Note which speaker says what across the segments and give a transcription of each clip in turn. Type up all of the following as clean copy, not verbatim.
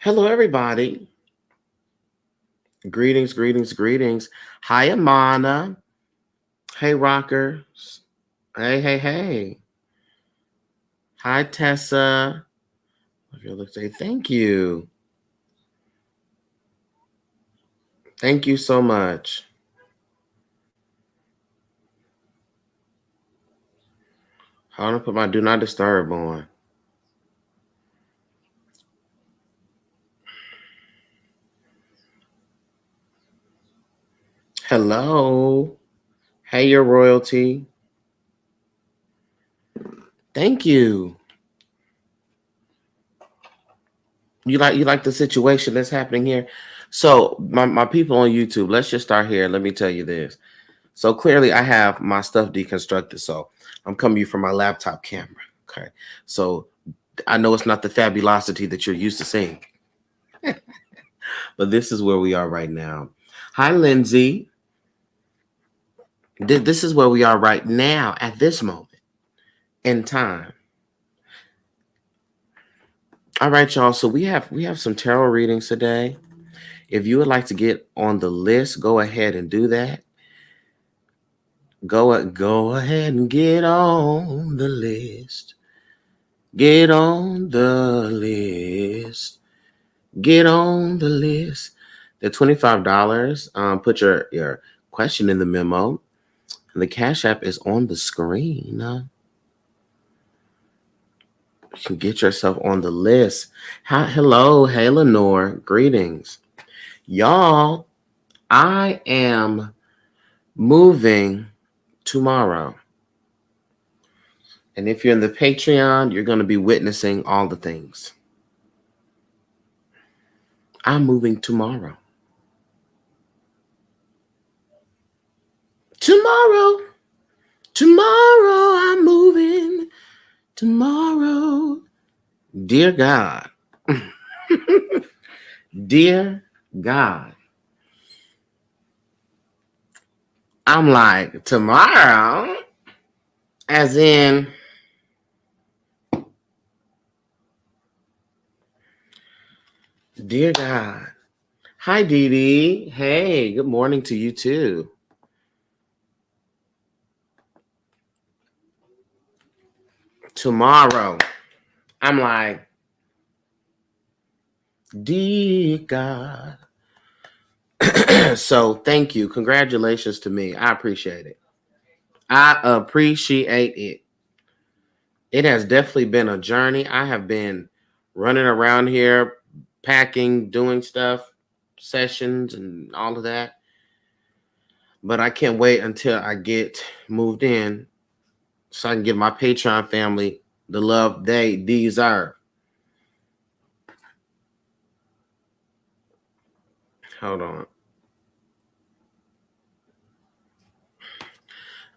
Speaker 1: Hello, everybody. Greetings, greetings, greetings. Hi, Amana. Hey, rockers. Hey, hey, hey. Hi, Tessa. If you look, say thank you. Thank you so much. I want to put my do not disturb on. Hello. Hey, your royalty. Thank you. You like the situation that's happening here. So my people on YouTube, let's just start here. Let me tell you this. So clearly I have my stuff deconstructed. So I'm coming to you from my laptop camera. Okay. So I know it's not the fabulosity that you're used to seeing, but this is where we are right now. Hi, Lindsay. This is where we are right now at this moment in time. All right, y'all. So we have some tarot readings today. If you would like to get on the list, go ahead and do that. Go ahead and get on the list. Get on the list. Get on the list. The $25. Put your question in the memo. And the Cash App is on the screen. You can get yourself on the list. Hello, hey Lenore. Greetings. Y'all, I am moving tomorrow. And if you're in the Patreon, you're going to be witnessing all the things. I'm moving tomorrow. Tomorrow I'm moving. Tomorrow. Dear God. Dear God. I'm like, tomorrow? As in, dear God. Hi, Dee Dee. Hey, good morning to you too. Tomorrow. I'm like, dear God. So thank you. Congratulations to me. I appreciate it. I appreciate it. It has definitely been a journey. I have been running around here, packing, doing stuff, sessions, and all of that. But I can't wait until I get moved in so I can give my Patreon family the love they deserve. Hold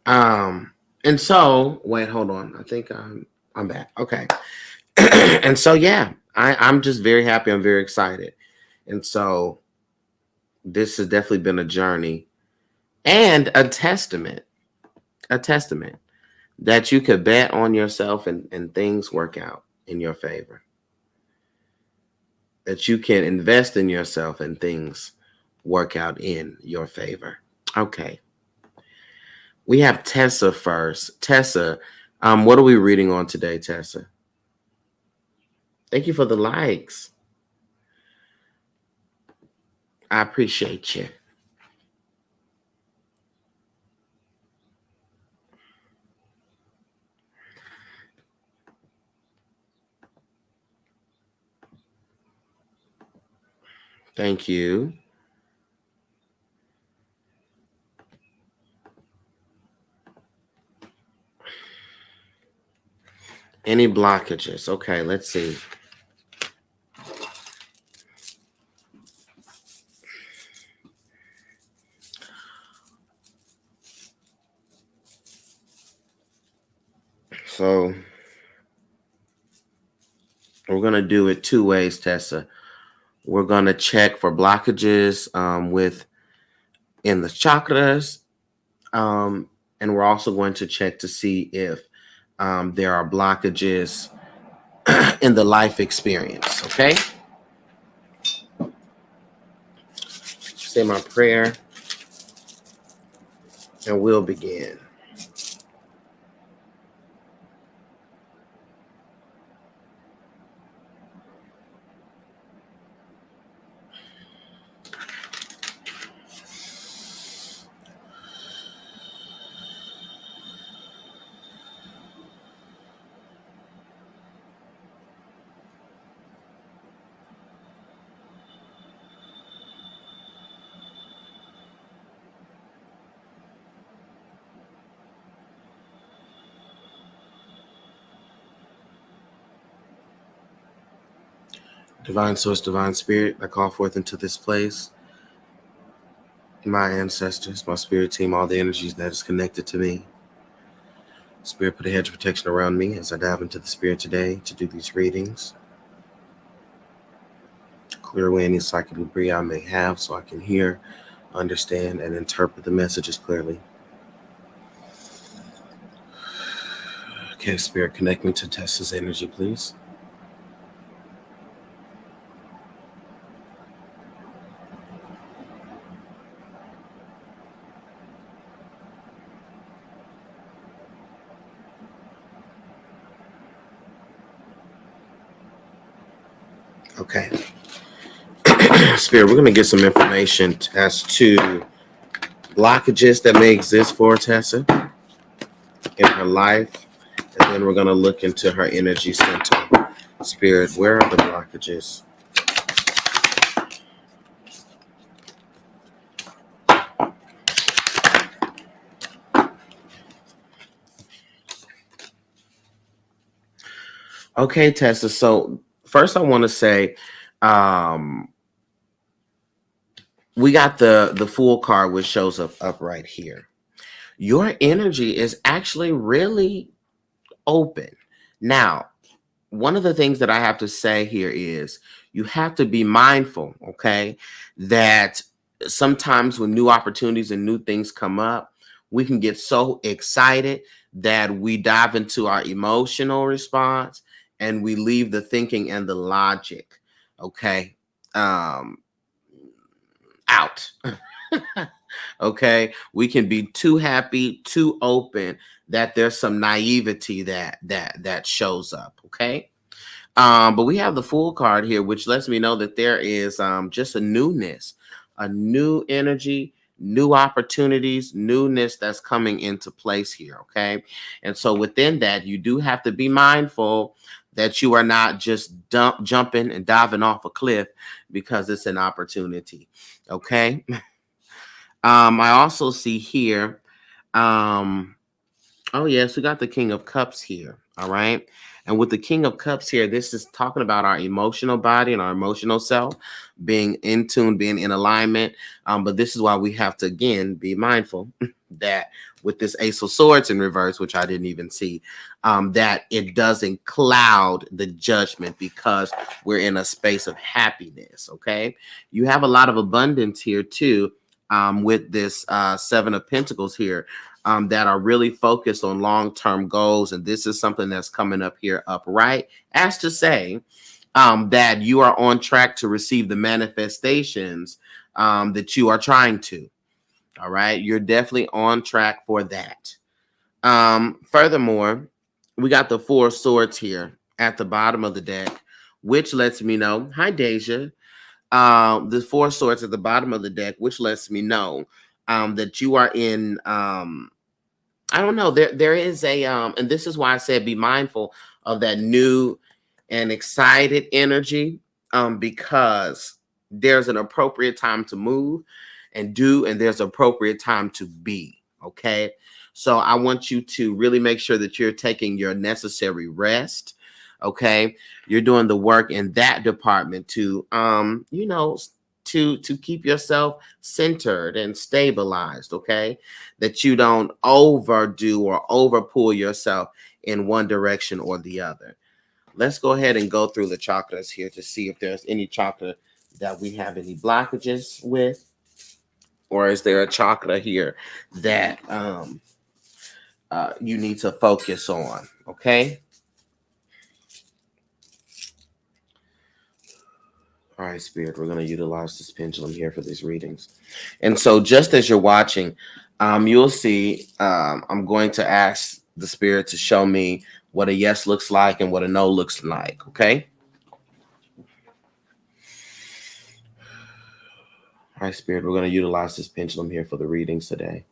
Speaker 1: on. And so wait, hold on. I think I'm back. Okay. And so yeah, I'm just very happy. I'm very excited. And so this has definitely been a journey and a testament that you could bet on yourself and things work out in your favor. That you can invest in yourself and things work out in your favor. Okay. We have Tessa first. Tessa, what are we reading on today, Tessa? Thank you for the likes. I appreciate you. Thank you. Any blockages? Okay, let's see. So we're going to do it two ways, Tessa. We're going to check for blockages with in the chakras. And we're also going to check to see if there are blockages in the life experience. Okay. say my prayer and we'll begin. Divine source, divine spirit, I call forth into this place my ancestors, my spirit team, all the energies that is connected to me. Spirit, put a hedge of protection around me as I dive into the spirit today to do these readings. Clear away any psychic debris I may have so I can hear, understand, and interpret the messages clearly. Okay, Spirit, connect me to Tessa's energy, please. Okay. Spirit, we're going to get some information as to blockages that may exist for Tessa in her life. And then we're going to look into her energy center. Spirit, where are the blockages? Okay, Tessa. So first I want to say we got the Fool card, which shows up right here. Your energy is actually really open. Now, one of the things that I have to say here is you have to be mindful, okay, that sometimes when new opportunities and new things come up, we can get so excited that we dive into our emotional response and we leave the thinking and the logic, okay, out. Okay, we can be too happy, too open, that there's some naivety that shows up. Okay, but we have the Fool card here, which lets me know that there is just a newness, a new energy, new opportunities, newness that's coming into place here. Okay, and so within that, you do have to be mindful that you are not just jumping and diving off a cliff because it's an opportunity. Okay. I also see here, oh yes, we got the King of Cups here. All right. And with the King of Cups here, this is talking about our emotional body and our emotional self being in tune, being in alignment. But this is why we have to, again, be mindful that with this Ace of Swords in reverse, which I didn't even see, that it doesn't cloud the judgment because we're in a space of happiness. Okay. You have a lot of abundance here too, with this Seven of Pentacles here. That are really focused on long-term goals. And this is something that's coming up here upright, as to say that you are on track to receive the manifestations that you are trying to. All right. You're definitely on track for that. Furthermore, we got the Four of Swords here at the bottom of the deck, which lets me know, hi, Deja. The Four of Swords at the bottom of the deck, which lets me know that you are in I don't know. There is a and this is why I said be mindful of that new and excited energy, because there's an appropriate time to move and do, and there's appropriate time to be. Okay. So I want you to really make sure that you're taking your necessary rest. Okay. You're doing the work in that department to to keep yourself centered and stabilized. Okay, that you don't overdo or overpull yourself in one direction or the other. Let's go ahead and go through the chakras here to see if there's any chakra that we have any blockages with, or is there a chakra here that you need to focus on. Okay. All right, Spirit, we're going to utilize this pendulum here for these readings. And so, just as you're watching, you'll see I'm going to ask the Spirit to show me what a yes looks like and what a no looks like, okay? All right, Spirit, we're going to utilize this pendulum here for the readings today.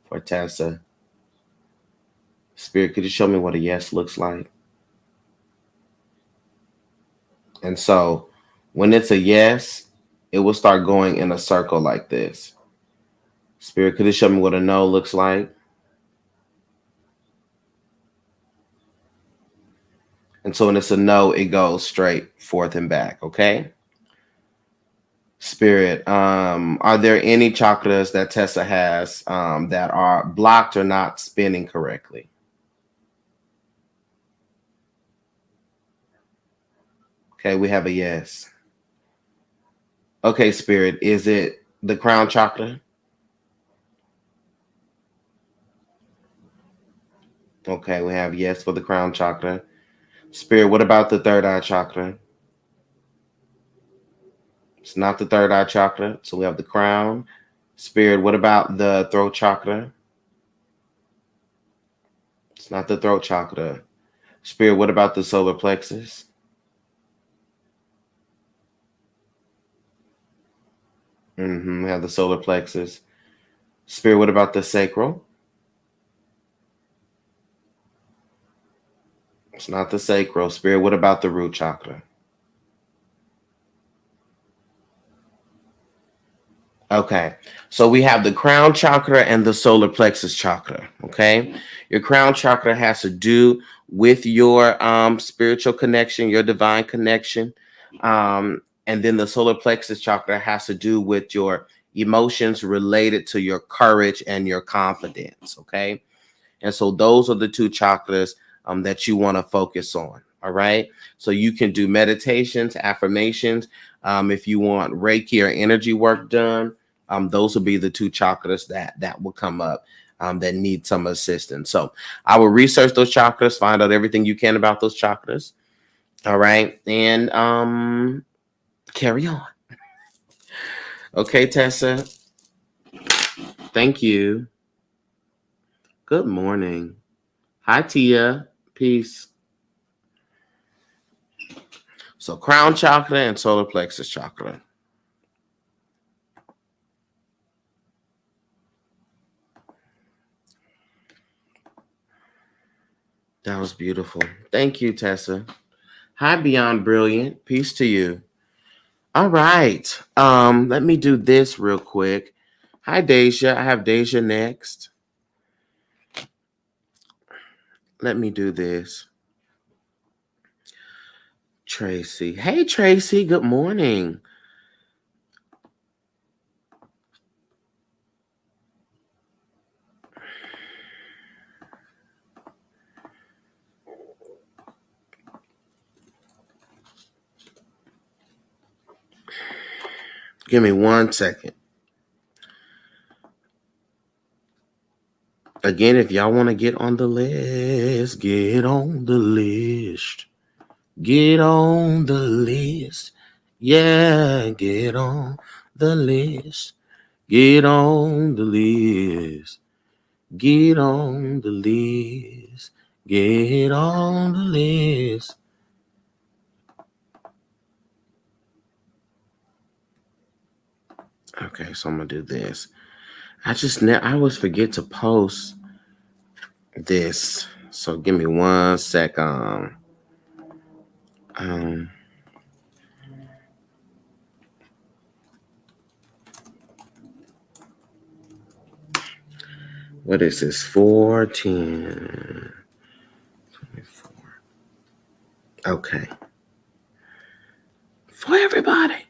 Speaker 1: For Tessa. Spirit, could you show me what a yes looks like? And so, when it's a yes, it will start going in a circle like this. Spirit, could you show me what a no looks like? And so when it's a no, it goes straight forth and back, okay? Spirit, are there any chakras that Tessa has that are blocked or not spinning correctly? Okay, we have a yes. Okay, Spirit, is it the crown chakra? Okay, we have yes for the crown chakra. Spirit, what about the third eye chakra? It's not the third eye chakra, so we have the crown. Spirit, what about the throat chakra? It's not the throat chakra. Spirit, what about the solar plexus? We have the solar plexus. Spirit, what about the sacral? It's not the sacral. Spirit, what about the root chakra? Okay, so we have the crown chakra and the solar plexus chakra. Okay, your crown chakra has to do with your spiritual connection, your divine connection, and then the solar plexus chakra has to do with your emotions related to your courage and your confidence. Okay, and so those are the two chakras that you want to focus on. All right, so you can do meditations, affirmations. If you want Reiki or energy work done, those will be the two chakras that will come up that need some assistance. So I will research those chakras, find out everything you can about those chakras. All right, and carry on. Okay, Tessa. Thank you. Good morning. Hi, Tia. Peace. So crown chakra and solar plexus chakra. That was beautiful. Thank you, Tessa. Hi, Beyond Brilliant. Peace to you. All right. Let me do this real quick. Hi, Deja. I have Deja next. Let me do this. Tracy. Hey, Tracy. Good morning. Give me 1 second. Again, if y'all want to get on the list, get on the list. Get on the list. Yeah, get on the list. Get on the list. Get on the list. Get on the list. Okay, so I'm gonna do this. I always forget to post this. So give me 1 second. What is this? 410. 24. Okay. For everybody.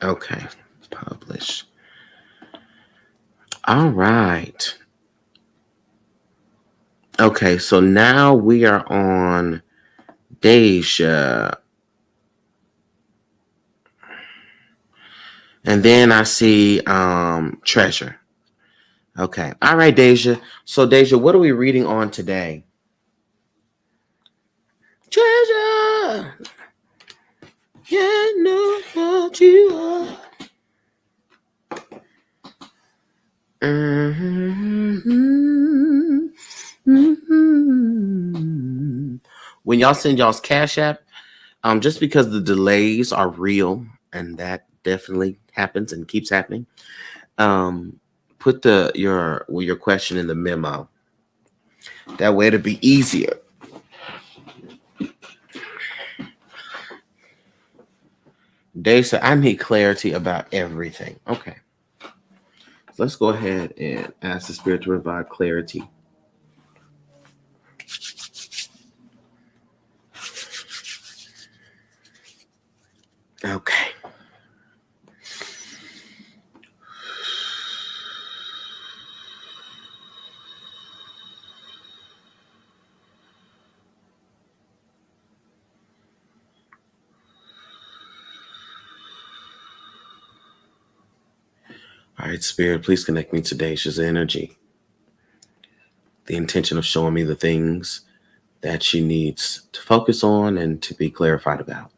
Speaker 1: Okay. Publish. All right. Okay, so now we are on Deja. And then I see Treasure. Okay. All right, Deja. So Deja, what are we reading on today? Treasure, can't know what you are. Mm-hmm. Mm-hmm. When y'all send y'all's Cash App, just because the delays are real, and that definitely happens and keeps happening, put your question in the memo. That way it'll be easier. Dave said, I need clarity about everything. Okay. So let's go ahead and ask the Spirit to provide clarity. Okay. All right, Spirit, please connect me to Dacia's energy. The intention of showing me the things that she needs to focus on and to be clarified about.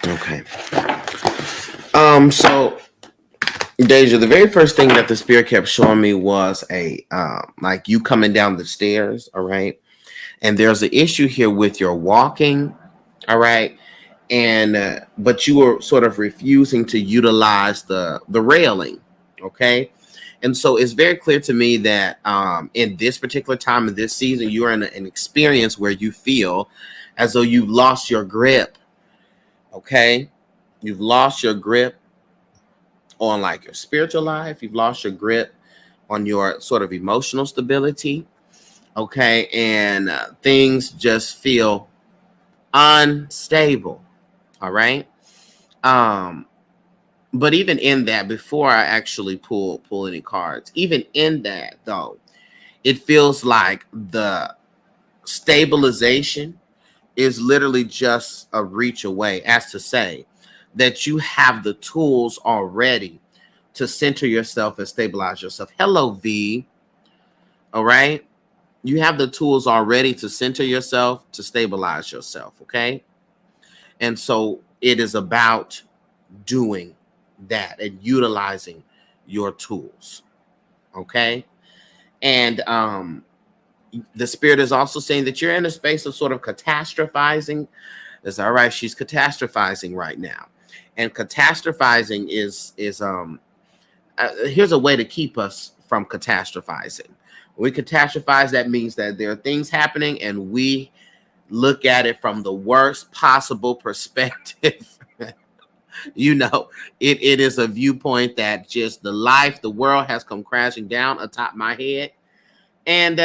Speaker 1: Okay. So Deja, the very first thing that the Spirit kept showing me was like you coming down the stairs, all right? And there's an issue here with your walking, all right? And but you were sort of refusing to utilize the railing, okay? And so it's very clear to me that in this particular time of this season, you're in an experience where you feel as though you've lost your grip, okay? You've lost your grip on like your spiritual life. You've lost your grip on your sort of emotional stability, okay? And things just feel unstable, all right? But even in that, before I actually pull any cards, even in that though, it feels like the stabilization is literally just a reach away, as to say that you have the tools already to center yourself and stabilize yourself. Hello, V. All right. You have the tools already to center yourself, to stabilize yourself. Okay. And so it is about doing that and utilizing your tools. Okay. And the Spirit is also saying that you're in a space of sort of catastrophizing. It's all right. She's catastrophizing right now. And catastrophizing is here's a way to keep us from catastrophizing. When we catastrophize, that means that there are things happening and we look at it from the worst possible perspective. It is a viewpoint that just the world has come crashing down atop my head. And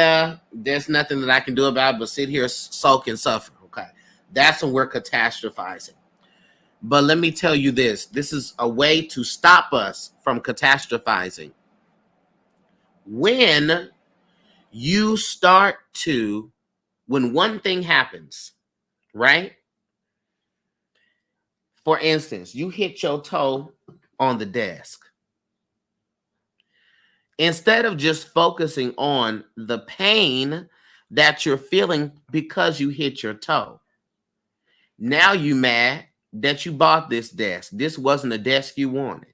Speaker 1: there's nothing that I can do about it but sit here, sulk, and suffer. Okay. That's when we're catastrophizing. But let me tell you this is a way to stop us from catastrophizing. When you start to, when one thing happens, right? For instance, you hit your toe on the desk. Instead of just focusing on the pain that you're feeling because you hit your toe, now you mad that you bought this desk. This wasn't a desk you wanted.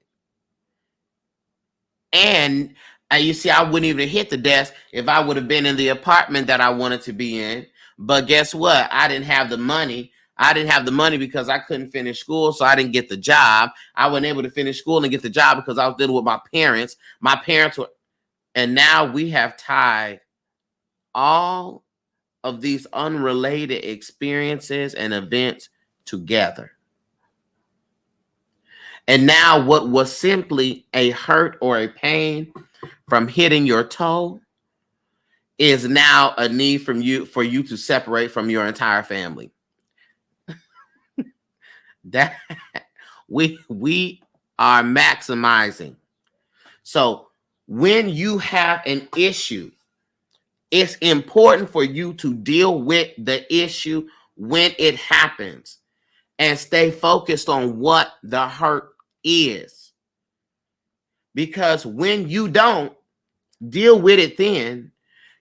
Speaker 1: And you see, I wouldn't even hit the desk if I would have been in the apartment that I wanted to be in. But guess what? I didn't have the money. I didn't have the money because I couldn't finish school, so I didn't get the job. I wasn't able to finish school and get the job because I was dealing with my parents. My parents were, and now we have tied all of these unrelated experiences and events together. And now what was simply a hurt or a pain from hitting your toe is now a need for you to separate from your entire family. That we are maximizing. So when you have an issue, it's important for you to deal with the issue when it happens and stay focused on what the hurt is. Because when you don't deal with it, then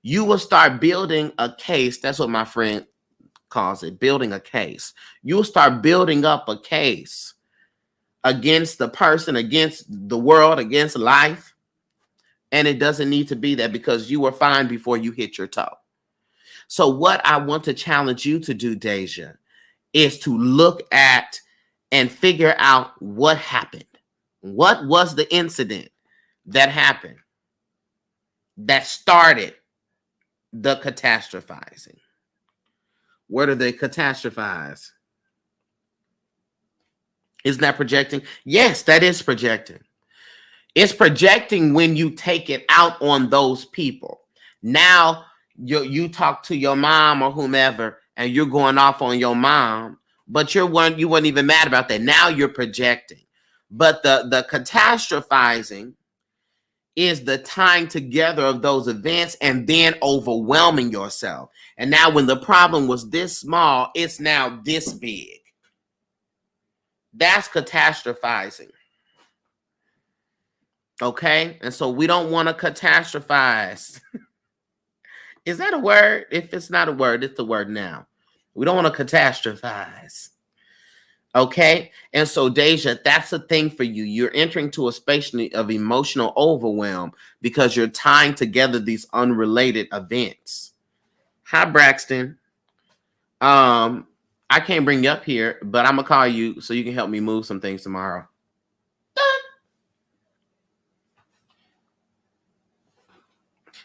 Speaker 1: you will start building a case. That's what my friend calls it, building a case. You'll start building up a case against the person, against the world, against life. And it doesn't need to be that, because you were fine before you hit your toe. So what I want to challenge you to do, Deja, is to look at and figure out what happened. What was the incident that happened that started the catastrophizing? Where do they catastrophize? Isn't that projecting? Yes, that is projecting. It's projecting when you take it out on those people. Now you talk to your mom or whomever, and you're going off on your mom, but you weren't even mad about that. Now you're projecting. But the catastrophizing is the tying together of those events and then overwhelming yourself. And now when the problem was this small, it's now this big. That's catastrophizing. Okay? And so we don't want to catastrophize. Is that a word? If it's not a word, it's a word now. We don't want to catastrophize. Okay? And so, Deja, that's a thing for you. You're entering to a space of emotional overwhelm because you're tying together these unrelated events. Hi, Braxton. I can't bring you up here, but I'm going to call you so you can help me move some things tomorrow.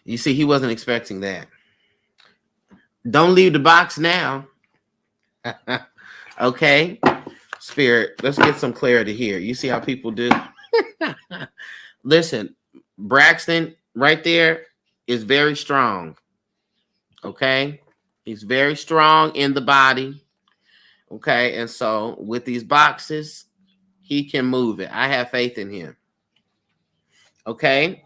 Speaker 1: You see, he wasn't expecting that. Don't leave the box now. Okay? Spirit, let's get some clarity here. You see how people do? Listen, Braxton right there is very strong. Okay? He's very strong in the body. Okay? And so with these boxes, he can move it. I have faith in him. Okay?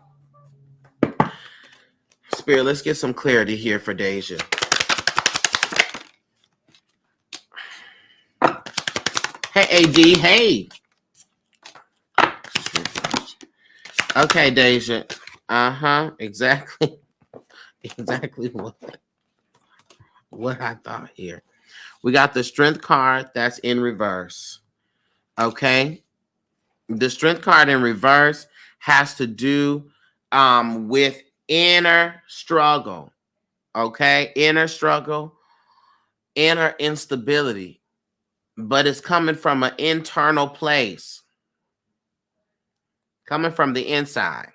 Speaker 1: Spirit, let's get some clarity here for Deja. Hey, AD, hey. Okay, Deja. Exactly. Exactly what I thought here. We got the strength card that's in reverse. Okay? The strength card in reverse has to do with inner struggle. Okay? Inner struggle, inner instability. But it's coming from an internal place. Coming from the inside.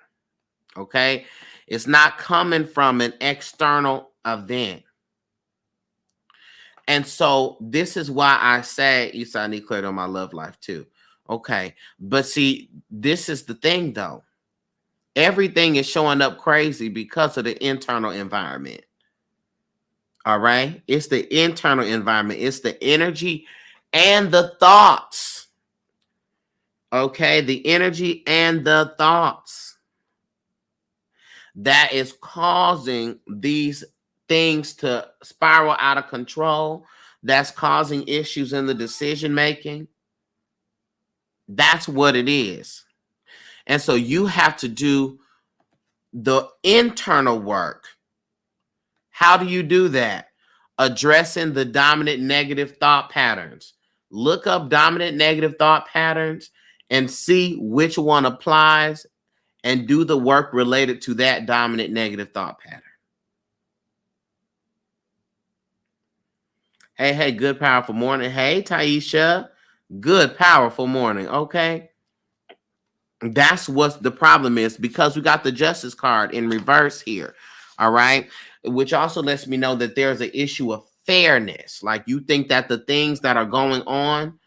Speaker 1: Okay? It's not coming from an external event. And so this is why I say, you said I need clarity on my love life too. Okay. But see, this is the thing though. Everything is showing up crazy because of the internal environment. All right. It's the internal environment. It's the energy and the thoughts. Okay. The energy and the thoughts that is causing these things to spiral out of control, that's causing issues in the decision making. That's what it is. And so you have to do the internal work. How do you do that? Addressing the dominant negative thought patterns. Look up dominant negative thought patterns and see which one applies and do the work related to that dominant negative thought pattern. Hey, good, powerful morning. Hey, Taisha, good, powerful morning. Okay. That's what the problem is, because we got the justice card in reverse here. All right. Which also lets me know that there's an issue of fairness. Like you think that the things that are going on,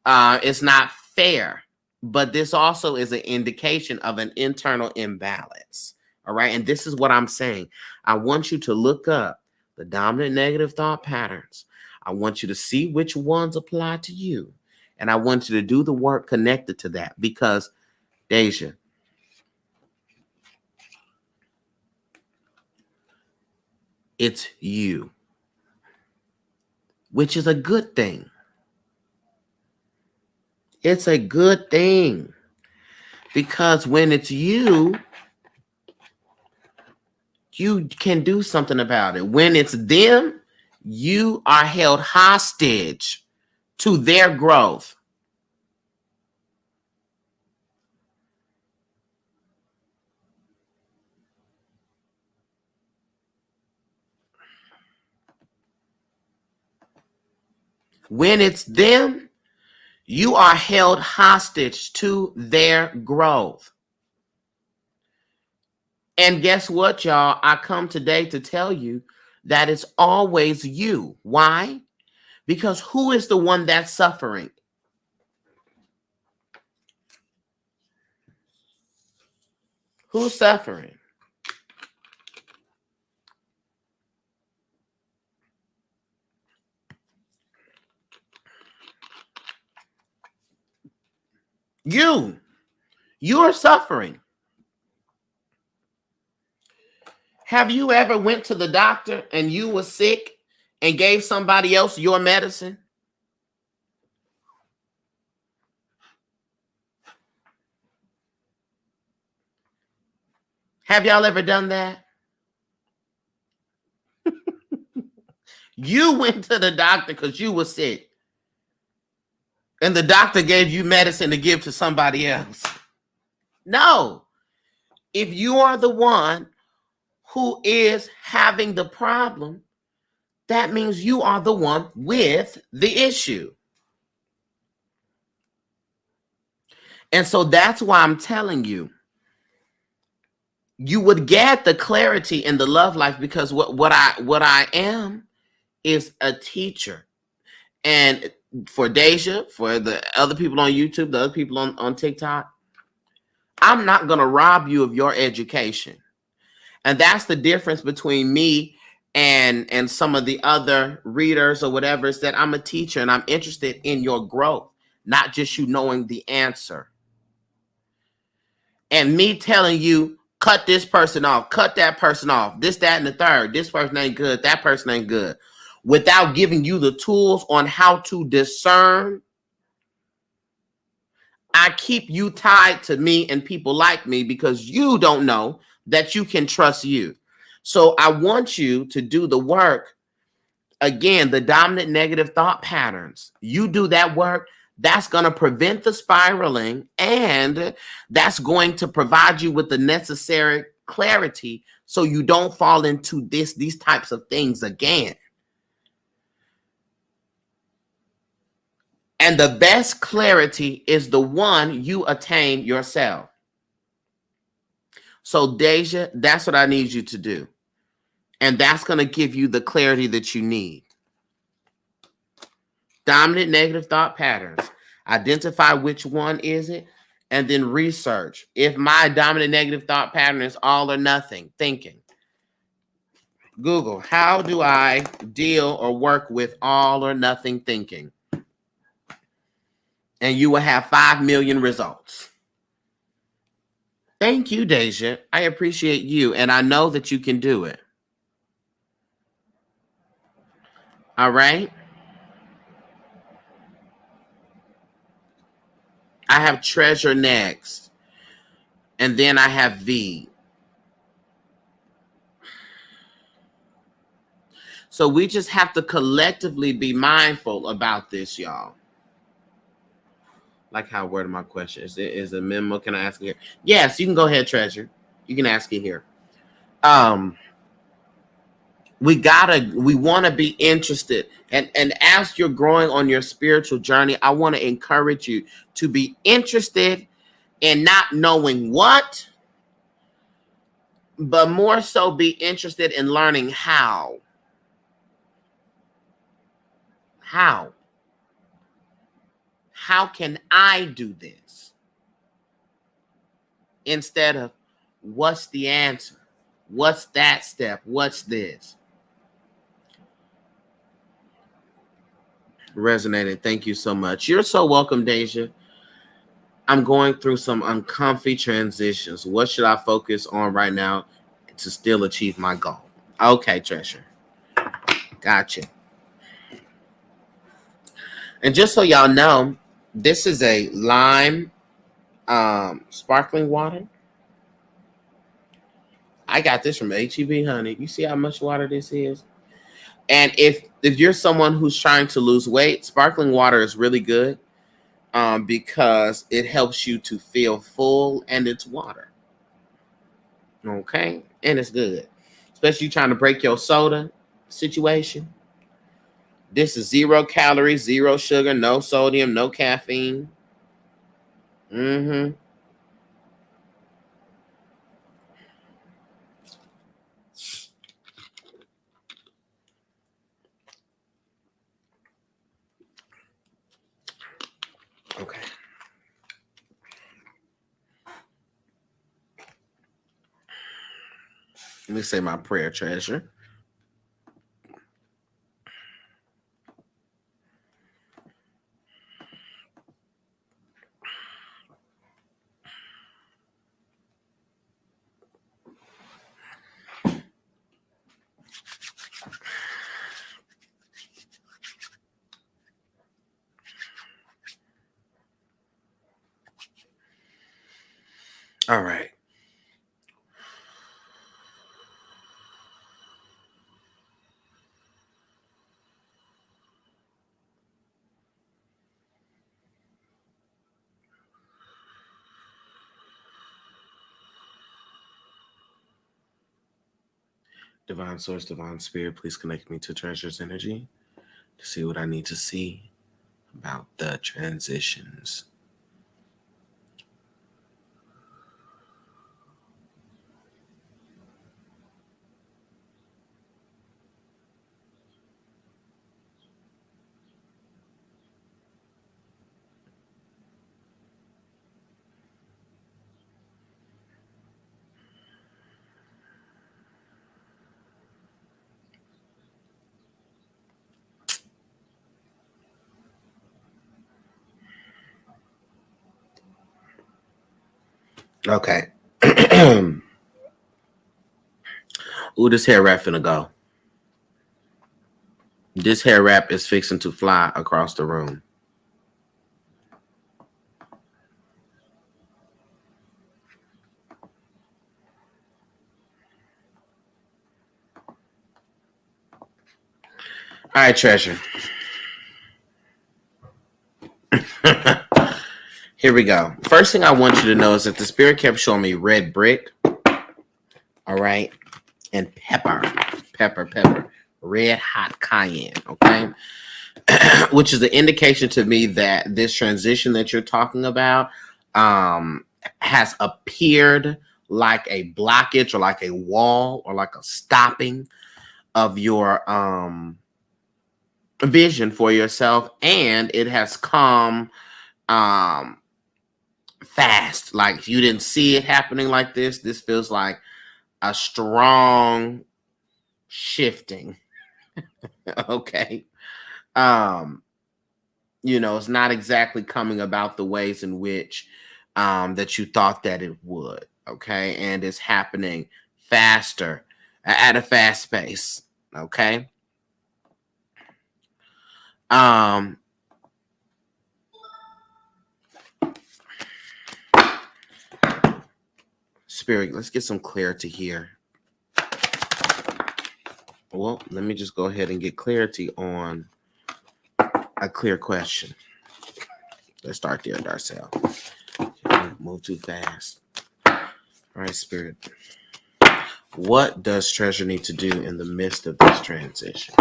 Speaker 1: it's not fair. But this also is an indication of an internal imbalance. All right. And this is what I'm saying. I want you to look up the dominant negative thought patterns. I want you to see which ones apply to you. And I want you to do the work connected to that because, Deja, it's you, which is a good thing. It's a good thing because when it's you, you can do something about it. When it's them, you are held hostage to their growth. When it's them, you are held hostage to their growth. And guess what, y'all? I come today to tell you that it's always you. Why? Because who is the one that's suffering? Who's suffering? You. You're suffering. Have you ever went to the doctor and you were sick and gave somebody else your medicine? Have y'all ever done that? You went to the doctor because you were sick. And the doctor gave you medicine to give to somebody else. No. If you are the one who is having the problem, that means you are the one with the issue. And so that's why I'm telling you, you would get the clarity in the love life because what I am is a teacher. And for Deja, for the other people on YouTube, the other people on TikTok, I'm not going to rob you of your education. And that's the difference between me and some of the other readers or whatever, is that I'm a teacher and I'm interested in your growth, not just you knowing the answer. And me telling you, cut this person off, cut that person off, this, that, and the third. This person ain't good, that person ain't good. Without giving you the tools on how to discern, I keep you tied to me and people like me because you don't know that you can trust you. So I want you to do the work. Again, the dominant negative thought patterns. You do that work, that's going to prevent the spiraling, and that's going to provide you with the necessary clarity so you don't fall into these types of things again. And the best clarity is the one you attain yourself. So, Deja, that's what I need you to do. And that's going to give you the clarity that you need. Dominant negative thought patterns. Identify which one is it, and then research. If my dominant negative thought pattern is all or nothing thinking, Google, how do I deal or work with all or nothing thinking? And you will have 5 million results. Thank you, Deja. I appreciate you, and I know that you can do it. All right? I have Treasure next, and then I have V. So we just have to collectively be mindful about this, y'all. Like how I worded my question. Is a memo? Can I ask it here? Yes, you can go ahead, Treasure. You can ask it here. We want to be interested. And as you're growing on your spiritual journey, I want to encourage you to be interested in not knowing what, but more so be interested in learning how. How? How can I do this? Instead of what's the answer? What's that step? What's this? Resonated. Thank you so much. You're so welcome, Deja. I'm going through some uncomfy transitions. What should I focus on right now to still achieve my goal? Okay, Treasure. Gotcha. And just so y'all know, this is a lime sparkling water. I got this from HEB, honey. You see how much water this is? And if you're someone who's trying to lose weight, sparkling water is really good because it helps you to feel full and it's water. Okay? And it's good. Especially trying to break your soda situation. This is 0 calories, 0 sugar, no sodium, no caffeine. Mm-hmm. Okay. Let me say my prayer, Treasure. All right. Divine Source, Divine Spirit, please connect me to Treasure's energy to see what I need to see about the transitions. Okay. Ooh, this hair wrap finna go. This hair wrap is fixing to fly across the room. All right, Treasure. Here we go. First thing I want you to know is that the spirit kept showing me red brick. All right. And pepper. Red hot cayenne. Okay. Which is the indication to me that this transition that you're talking about has appeared like a blockage or like a wall or like a stopping of your vision for yourself, and it has come fast. Like you didn't see it happening like this. This feels like a strong shifting. Okay. It's not exactly coming about the ways in which that you thought that it would. Okay. And it's happening faster at a fast pace. Okay. Spirit, let's get some clarity here. Well, let me just go ahead and get clarity on a clear question. Let's start there, Darcel. Move too fast. All right, Spirit. What does Treasure need to do in the midst of this transition?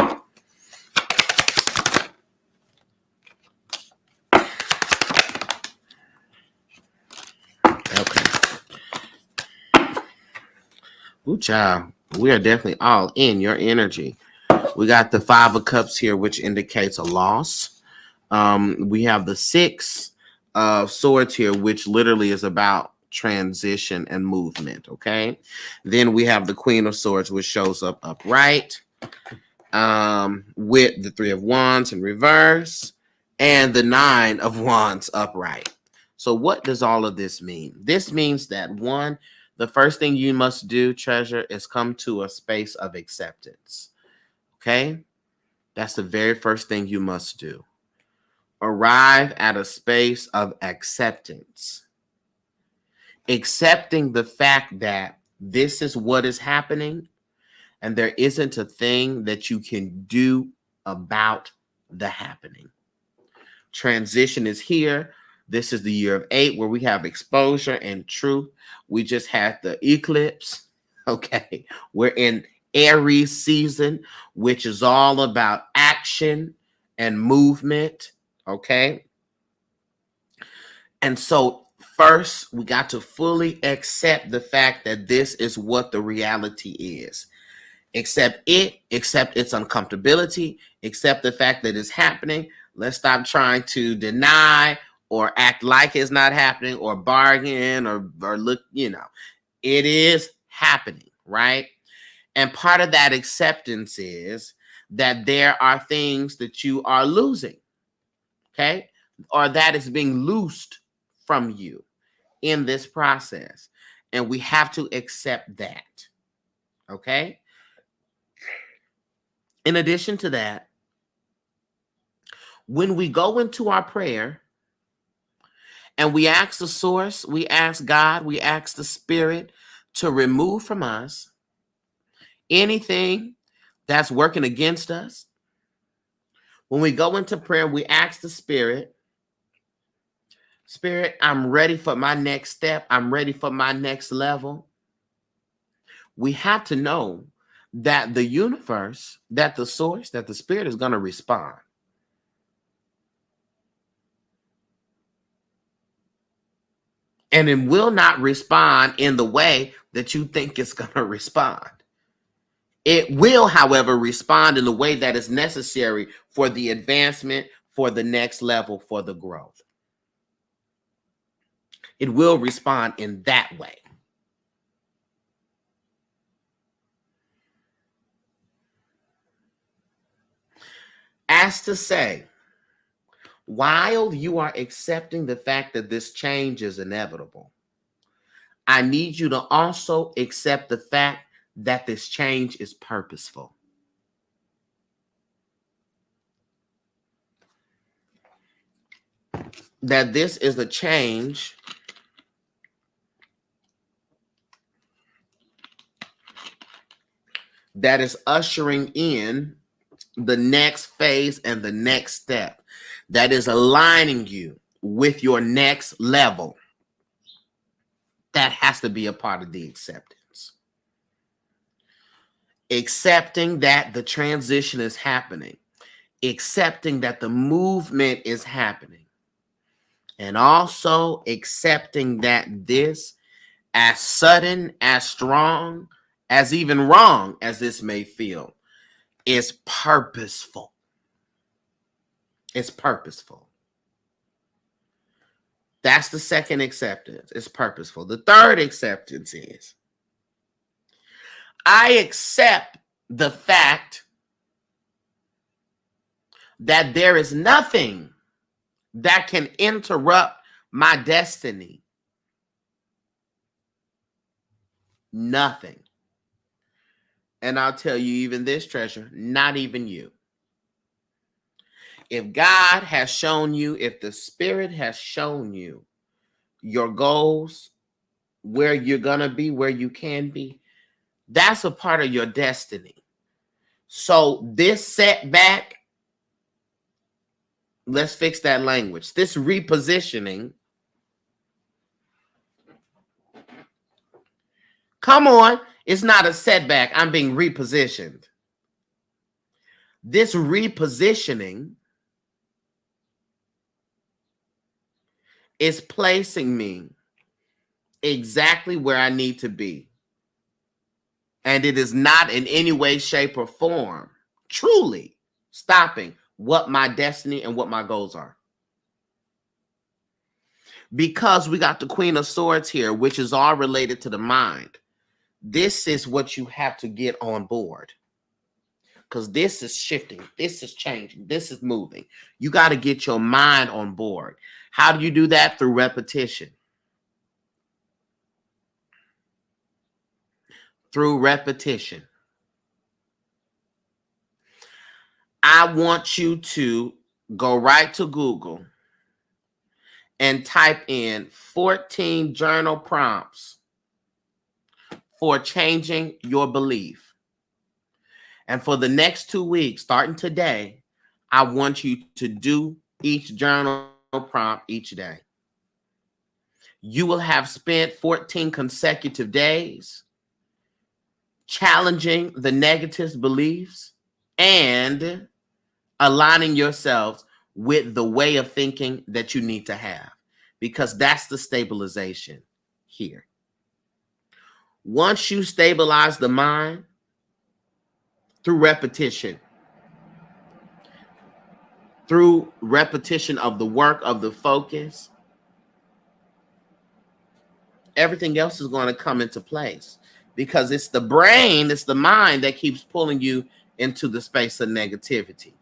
Speaker 1: Okay. Ooh, child. We are definitely all in your energy. We got the 5 of Cups here, which indicates a loss. We have the 6 of Swords here, which literally is about transition and movement. Okay. Then we have the Queen of Swords, which shows up upright. with the Three of Wands in reverse and the Nine of Wands upright. So what does all of this mean? This means that one, the first thing you must do, treasure, is come to a space of acceptance. Okay? That's the very first thing you must do. Arrive at a space of acceptance. Accepting the fact that this is what is happening and there isn't a thing that you can do about the happening. Transition is here. This is the year of 8 where we have exposure and truth. We just had the eclipse. Okay. We're in Aries season, which is all about action and movement. Okay. And so first, we got to fully accept the fact that this is what the reality is. Accept it, accept its uncomfortability, accept the fact that it's happening. Let's stop trying to deny or act like it's not happening or bargain or look, it is happening, right? And part of that acceptance is that there are things that you are losing, okay? Or that is being loosed from you in this process. And we have to accept that, okay? In addition to that, when we go into our prayer and we ask the source, we ask God, we ask the Spirit to remove from us anything that's working against us. When we go into prayer, we ask the Spirit, I'm ready for my next step. I'm ready for my next level. We have to know that the universe, that the source, that the Spirit is going to respond. And it will not respond in the way that you think it's going to respond. It will, however, respond in the way that is necessary for the advancement, for the next level, for the growth. It will respond in that way. As to say, while you are accepting the fact that this change is inevitable, I need you to also accept the fact that this change is purposeful. That this is a change that is ushering in the next phase and the next step, that is aligning you with your next level. That has to be a part of the acceptance. Accepting that the transition is happening, accepting that the movement is happening, and also accepting that this, as sudden, as strong, as even wrong as this may feel, is purposeful. It's purposeful. That's the second acceptance. It's purposeful. The third acceptance is, I accept the fact that there is nothing that can interrupt my destiny. Nothing. And I'll tell you even this, treasure, not even you. If God has shown you, if the Spirit has shown you your goals, where you're going to be, where you can be, that's a part of your destiny. So this setback, let's fix that language. This repositioning, come on, it's not a setback. I'm being repositioned. This repositioning is placing me exactly where I need to be. And it is not in any way, shape, or form truly stopping what my destiny and what my goals are. Because we got the Queen of Swords here, which is all related to the mind. This is what you have to get on board. because this is shifting, this is changing, this is moving. You got to get your mind on board. How do you do that? Through repetition. Through repetition. I want you to go right to Google and type in 14 journal prompts for changing your belief. And for the next 2 weeks, starting today, I want you to do each journal prompt each day. You will have spent 14 consecutive days challenging the negative beliefs and aligning yourselves with the way of thinking that you need to have, because that's the stabilization here. Once you stabilize the mind through repetition of the work, of the focus, everything else is going to come into place, because it's the brain, it's the mind that keeps pulling you into the space of negativity.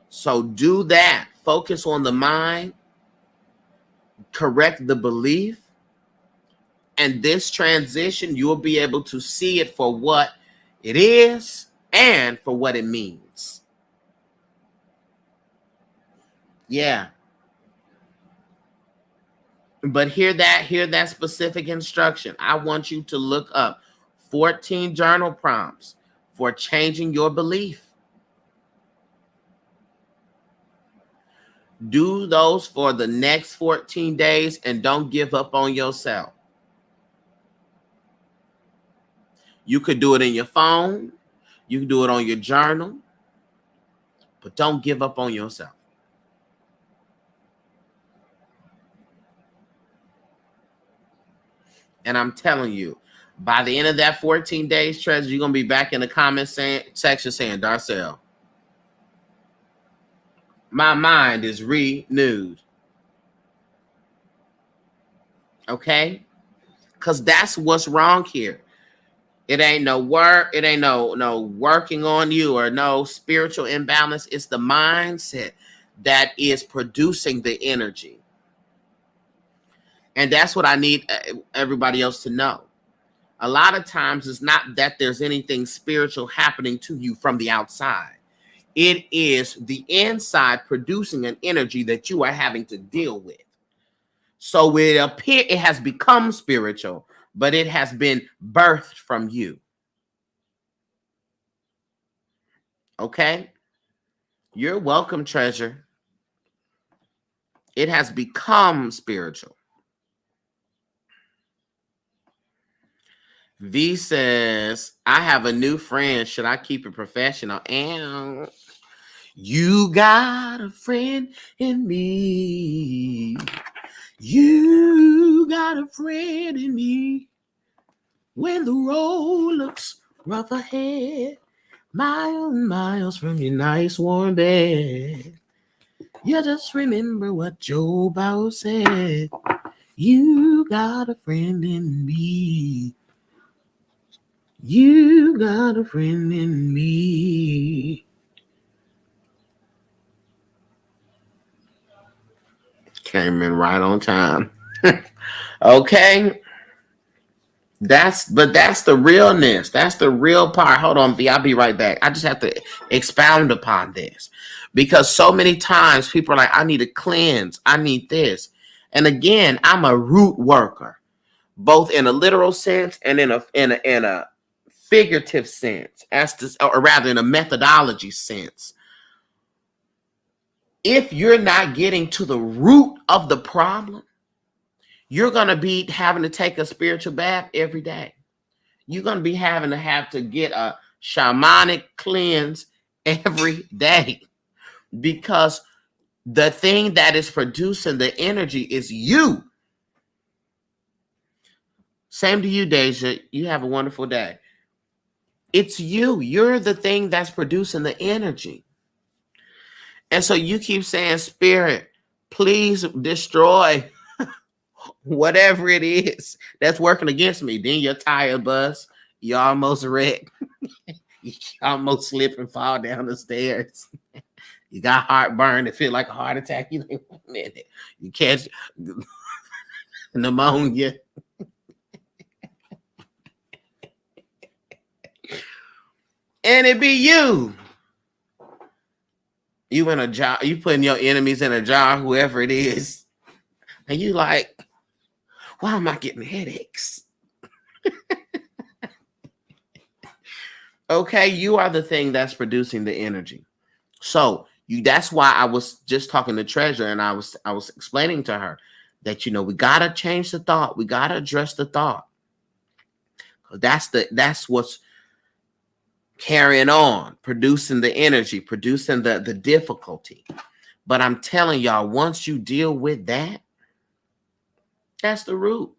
Speaker 1: So do that. Focus on the mind, correct the belief, and this transition, you'll be able to see it for what it is and for what it means. Yeah. But hear that specific instruction. I want you to look up 14 journal prompts for changing your belief. Do those for the next 14 days and don't give up on yourself. You could do it in your phone. You can do it on your journal. But don't give up on yourself. And I'm telling you, by the end of that 14 days, Treasure, you're going to be back in the comment section saying, Darcel, my mind is renewed. Okay? Because that's what's wrong here. It ain't no work. It ain't no working on you or no spiritual imbalance. It's the mindset that is producing the energy. And that's what I need everybody else to know. A lot of times it's not that there's anything spiritual happening to you from the outside. It is the inside producing an energy that you are having to deal with. So it has become spiritual, but it has been birthed from you. Okay? You're welcome, Treasure. It has become spiritual. V says, I have a new friend. Should I keep it professional? And you got a friend in me. You got a friend in me. When the road looks rough ahead, miles and miles from your nice warm bed, you just remember what Joe Bow said. You got a friend in me. You got a friend in me. Came in right on time. Okay. That's the realness. That's the real part. Hold on, V. I'll be right back. I just have to expound upon this, because so many times people are like, I need to cleanse. I need this. And again, I'm a root worker, both in a literal sense and in a figurative sense, or rather in a methodology sense. If you're not getting to the root of the problem, you're going to be having to take a spiritual bath every day. You're going to be having to get a shamanic cleanse every day, because the thing that is producing the energy is you. Same to you, Deja. You have a wonderful day. It's you. You're the thing that's producing the energy. And so you keep saying, Spirit, please destroy whatever it is that's working against me. Then your tire bust, you almost wreck, you almost slip and fall down the stairs. You got heartburn, it feel like a heart attack. You like, wait a minute. You catch pneumonia. And it be you. You in a jar, you putting your enemies in a jar, whoever it is. And you like, why am I getting headaches? Okay, you are the thing that's producing the energy. So that's why I was just talking to Treasure, and I was explaining to her that we gotta change the thought. We gotta address the thought. That's what's carrying on, producing the energy, producing the difficulty. But I'm telling y'all, once you deal with that, that's the root.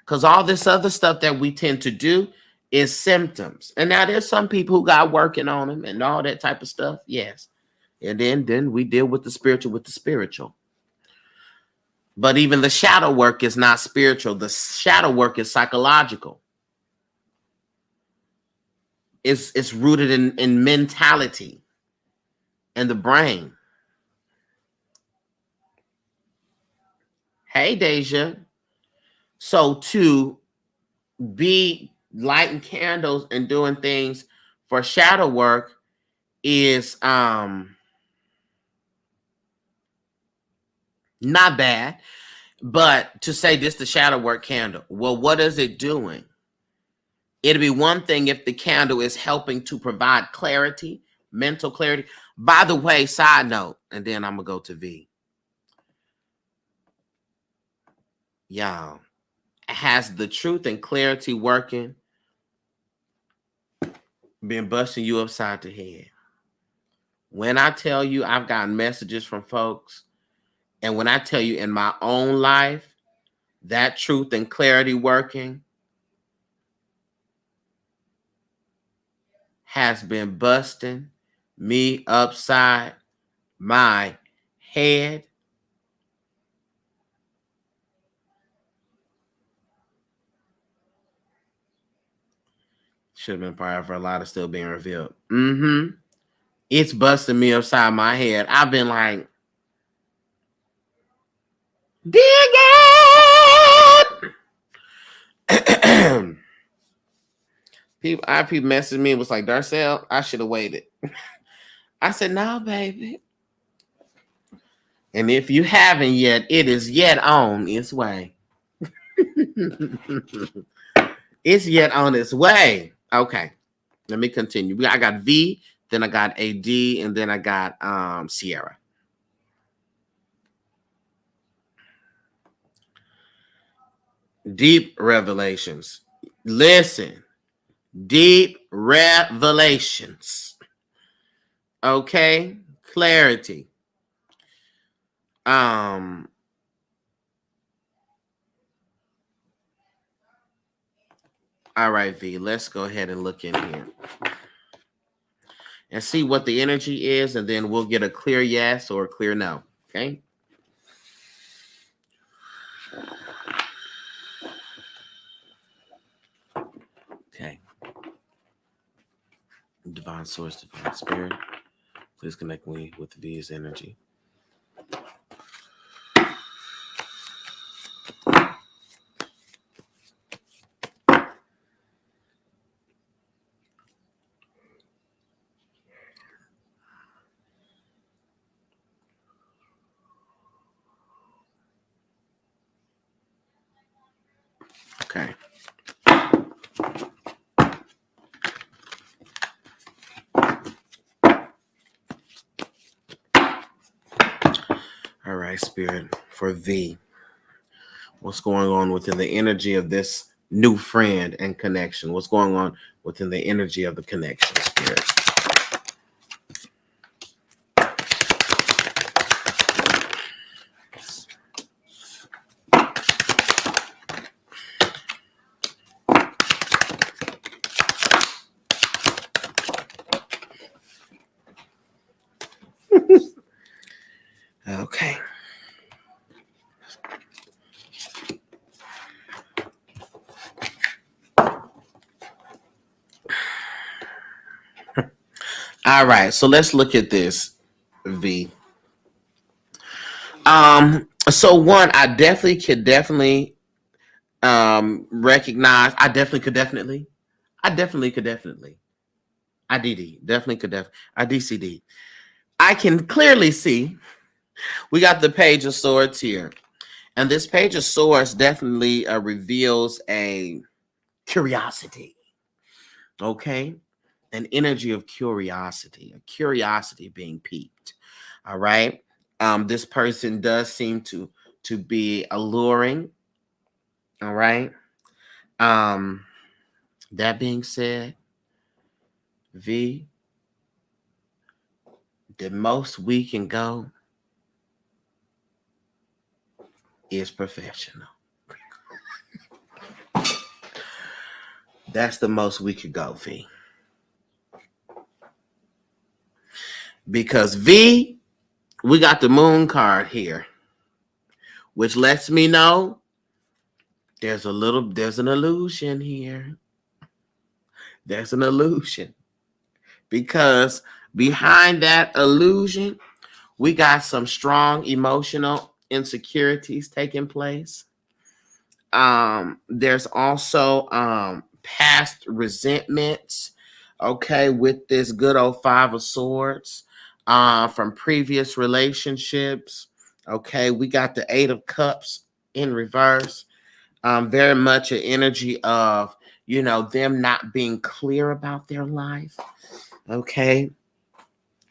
Speaker 1: Because all this other stuff that we tend to do is symptoms. And now there's some people who got working on them and all that type of stuff. Yes. And then we deal with the spiritual with the spiritual. But even the shadow work is not spiritual. The shadow work is psychological. It's rooted in mentality and the brain. Hey, Deja. So to be lighting candles and doing things for shadow work is not bad. But to say this the shadow work candle, well, what is it doing? It'll be one thing if the candle is helping to provide clarity, mental clarity. By the way, side note, and then I'm going to go to V. Y'all, has the truth and clarity working been busting you upside the head? When I tell you I've gotten messages from folks, and when I tell you in my own life, that truth and clarity working has been busting me upside my head. Should have been prior for a lot of still being revealed. It's busting me upside my head. I've been like, dig it! People messaged me and was like, Darcel, I should have waited. I said, no, baby. And if you haven't yet, it is yet on its way. It's yet on its way. Okay. Let me continue. I got V, then I got AD, and then I got Sierra. Deep revelations. Listen. Deep revelations. Okay? Clarity. All right, V, let's go ahead and look in here and see what the energy is, and then we'll get a clear yes or a clear no. Okay? Okay. Divine source, divine spirit, please connect me with V's energy. Okay. All right, spirit, for V, what's going on within the energy of this new friend and connection? What's going on within the energy of the connection, spirit? Okay. All right, so let's look at this, V. So one, I definitely recognize. I definitely could definitely. IDD definitely could def. IDCD. I can clearly see we got the Page of Swords here, and this Page of Swords definitely reveals a curiosity. Okay, an energy of curiosity, a curiosity being piqued. All right. This person does seem to be alluring. All right. Um, that being said, V, the most we can go is professional. That's the most we could go, V. Because V, we got the moon card here, which lets me know there's an illusion here. There's an illusion. Because behind that illusion, we got some strong emotional insecurities taking place. There's also past resentments, okay, with this good old Five of Swords from previous relationships. Okay, we got the Eight of Cups in reverse. Very much an energy of, them not being clear about their life. Okay.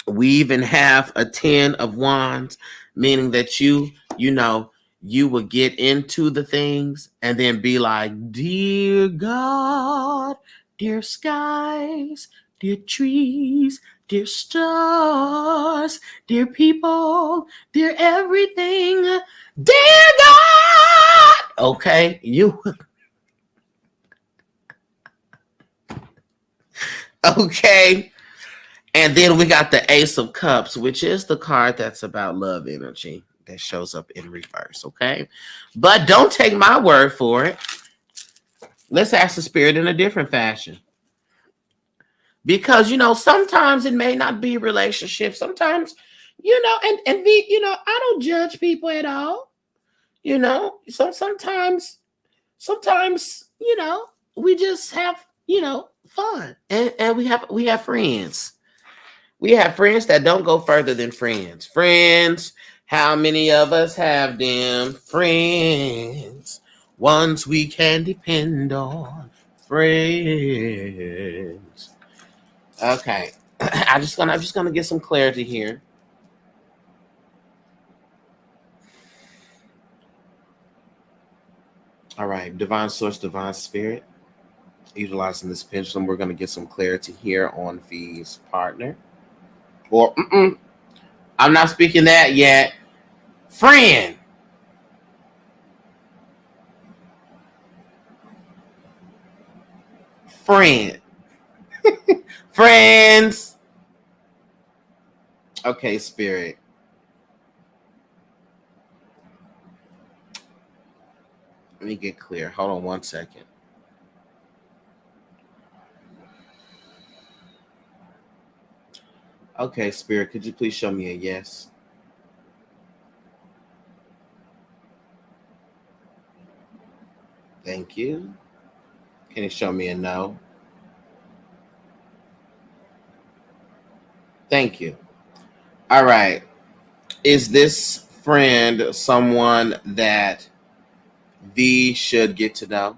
Speaker 1: We even have a 10 of Wands, meaning that you will get into the things and then be like, dear God, dear skies, dear trees, dear stars, dear people, dear everything, dear God. Okay, okay. And then we got the Ace of Cups, which is the card that's about love energy that shows up in reverse, okay? But don't take my word for it. Let's ask the spirit in a different fashion. Because, sometimes it may not be relationships. Sometimes, and be, I don't judge people at all. So sometimes, we just have, fun. And we have friends. We have friends that don't go further than friends. Friends, how many of us have them? Friends, ones we can depend on. Friends. Okay, I'm just gonna get some clarity here. All right, divine source, divine spirit. Utilizing this pendulum, we're gonna get some clarity here on V's partner. Or, I'm not speaking that yet. Friend. Friend. Friends. Okay, spirit. Let me get clear. Hold on one second. Okay, spirit, could you please show me a yes? Thank you. Can you show me a no? Thank you. All right. Is this friend someone that V should get to know?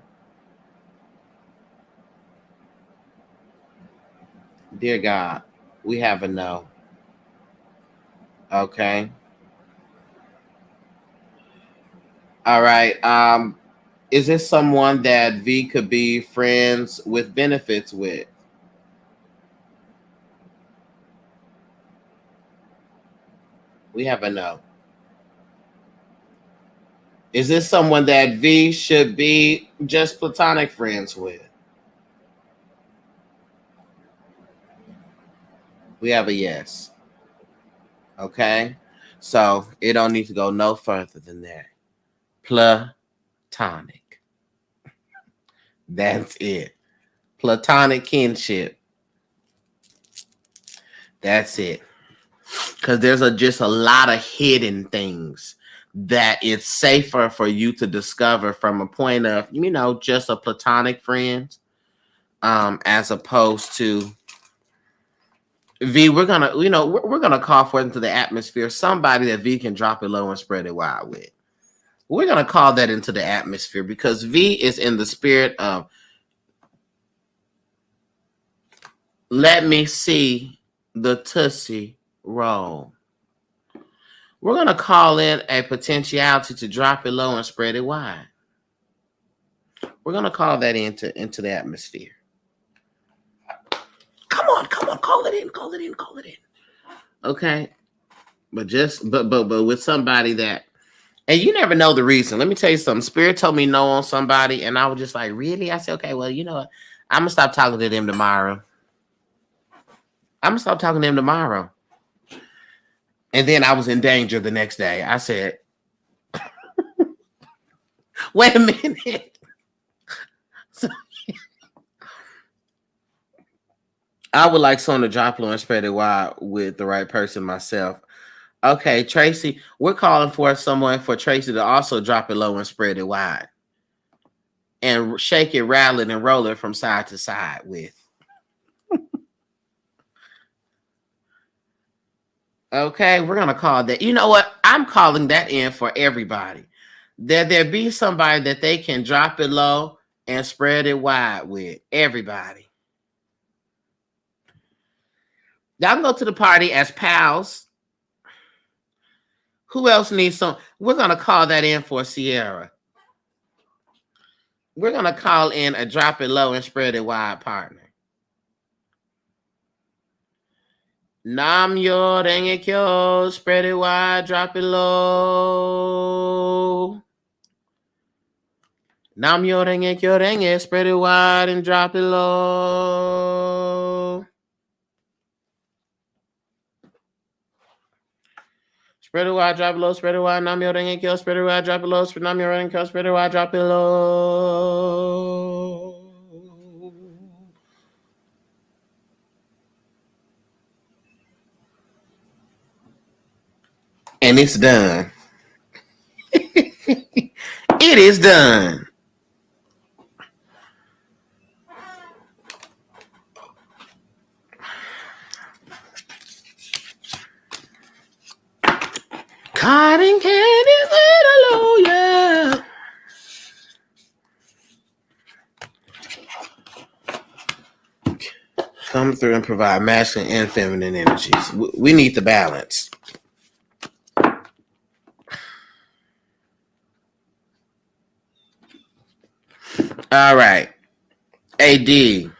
Speaker 1: Dear God, we have a no. Okay. All right. Is this someone that V could be friends with benefits with? We have a no. Is this someone that V should be just platonic friends with? We have a yes. Okay. So it don't need to go no further than that. Platonic. That's it. Platonic kinship. That's it. Because there's just a lot of hidden things that it's safer for you to discover from a point of, just a platonic friend, as opposed to V. We're gonna call forth into the atmosphere somebody that V can drop it low and spread it wide with. We're gonna call that into the atmosphere because V is in the spirit of, let me see the Tootsie Roll. We're going to call in a potentiality to drop it low and spread it wide. We're going to call that into the atmosphere. Come on, call it in. Okay? But with somebody that, and you never know the reason. Let me tell you something. Spirit told me no on somebody, and I was just like, really? I said, okay, well, you know what? I'm going to stop talking to them tomorrow. And then I was in danger the next day. I said, wait a minute. So, I would like someone to drop low and spread it wide with the right person myself. Okay, Tracy, we're calling for Tracy to also drop it low and spread it wide. And shake it, rattle it, and roll it from side to side with. Okay, we're going to call that. You know what? I'm calling that in for everybody. That there be somebody that they can drop it low and spread it wide with. Everybody. Y'all can go to the party as pals. Who else needs some? We're going to call that in for Sierra. We're going to call in a drop it low and spread it wide partner. Nam yo renge kyo, spread it wide, drop it low. Nam yo renge kyo renge, spread it wide and drop it low. Spread it wide, drop it low, spread it wide, nam yo renge kyo, spread it wide, drop it low, nam yo renge kyo, spread it wide, drop it low. And it's done. It is done. Cotton candy, hallelujah. Come through and provide masculine and feminine energies. We need the balance. All right. AD. Hey.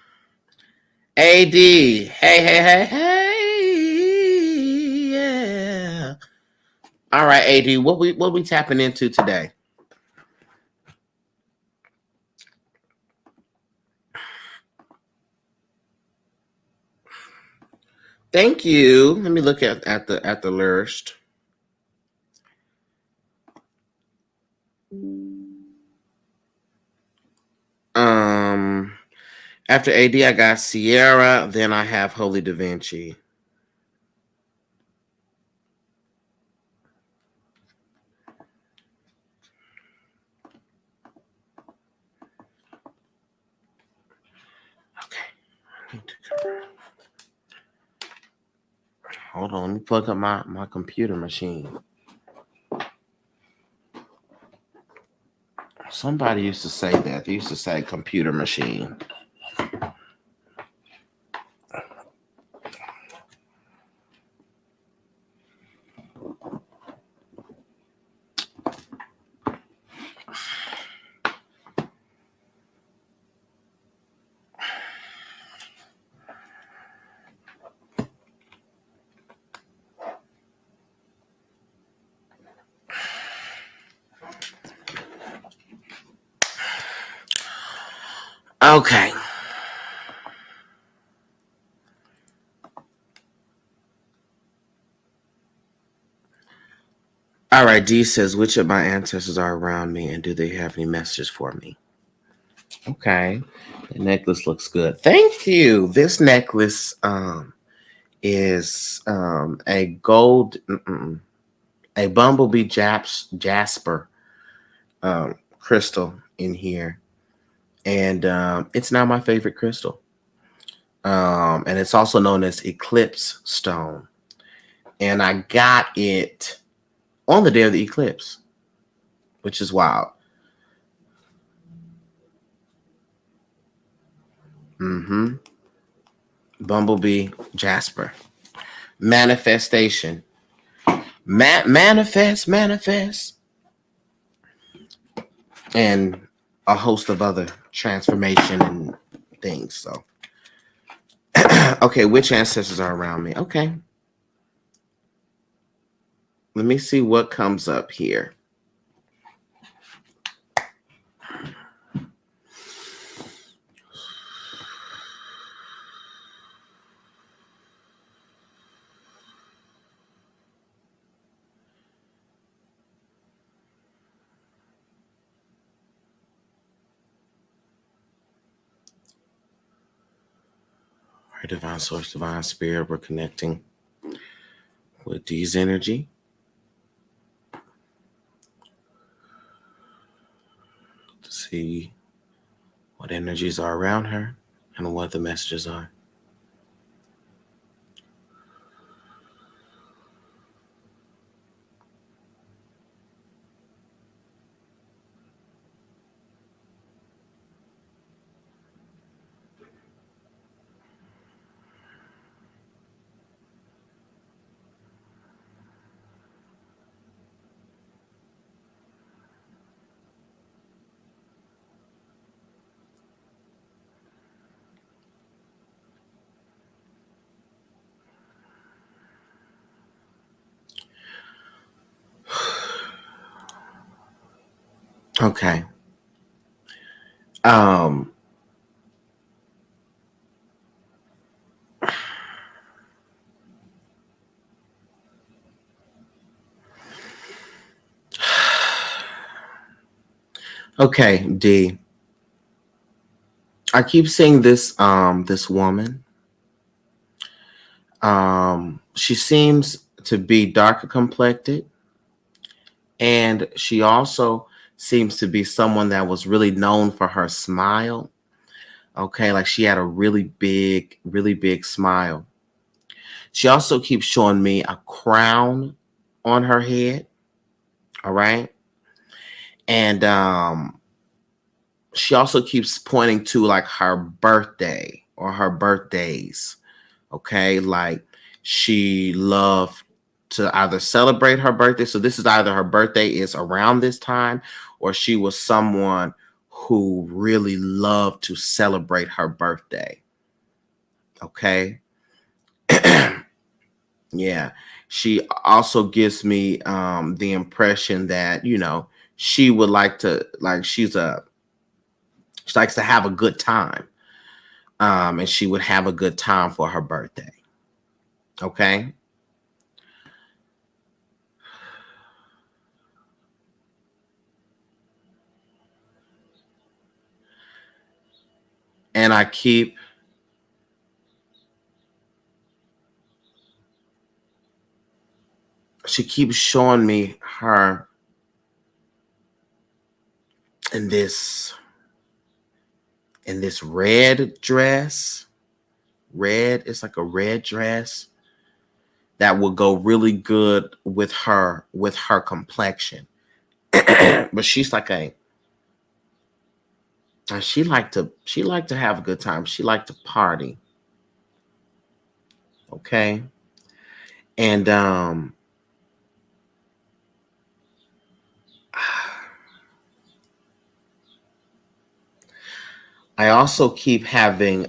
Speaker 1: Yeah. All right, AD. What we tapping into today? Thank you. Let me look at the list. After AD, I got Sierra. Then I have Holy Da Vinci. Okay. Hold on. Let me plug up my computer machine. Somebody used to say that. They used to say computer machine. Okay. All right. D says, which of my ancestors are around me and do they have any messages for me? Okay. The necklace looks good. Thank you. This necklace is a gold, a bumblebee jasper crystal in here, and it's now my favorite crystal. And it's also known as eclipse stone. And I got it on the day of the eclipse, which is wild. Mm-hmm. Bumblebee jasper. Manifestation. Manifest. And a host of other transformation and things. So, okay, which ancestors are around me? Okay. Let me see what comes up here. Our divine source, divine spirit, we're connecting with Dee's energy. To see what energies are around her and what the messages are. Okay. Okay, D. I keep seeing this woman. She seems to be darker complected, and she also seems to be someone that was really known for her smile. Okay, like she had a really big smile. She also keeps showing me a crown on her head. All right. And she also keeps pointing to like her birthday or her birthdays. Okay. Like she loved to either celebrate her birthday. So this is either her birthday is around this time, or she was someone who really loved to celebrate her birthday. Okay. Yeah. She also gives me the impression that, she would like to, like, she likes to have a good time. And she would have a good time for her birthday. Okay. And she keeps showing me her in this red dress. Red, it's like a red dress that will go really good with her complexion. But she's like she liked to have a good time. She liked to party. Okay. And I also keep having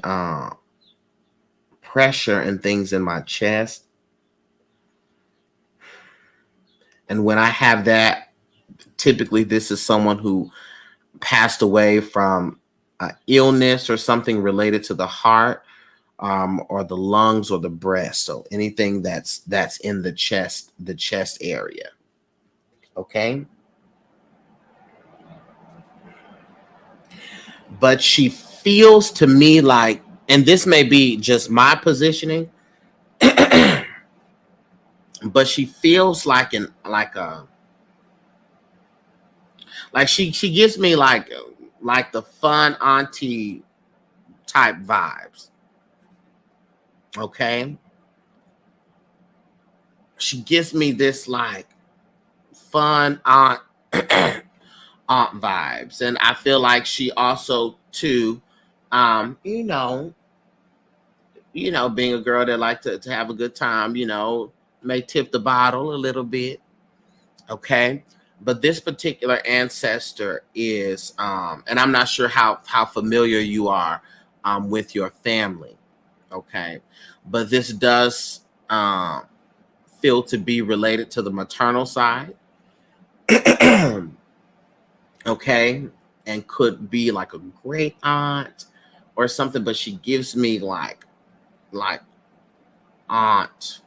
Speaker 1: pressure and things in my chest. And when I have that, typically this is someone who passed away from illness or something related to the heart, or the lungs or the breast. So anything that's in the chest area. Okay. But she feels to me like, and this may be just my positioning, but she feels like she gives me like the fun auntie type vibes. Okay, she gives me this like fun aunt aunt vibes, and I feel like she also too, um, you know, being a girl that like to have a good time, may tip the bottle a little bit. Okay, but this particular ancestor is, and I'm not sure how familiar you are with your family. Okay, but this does feel to be related to the maternal side. Okay, and could be like a great aunt or something, but she gives me like aunt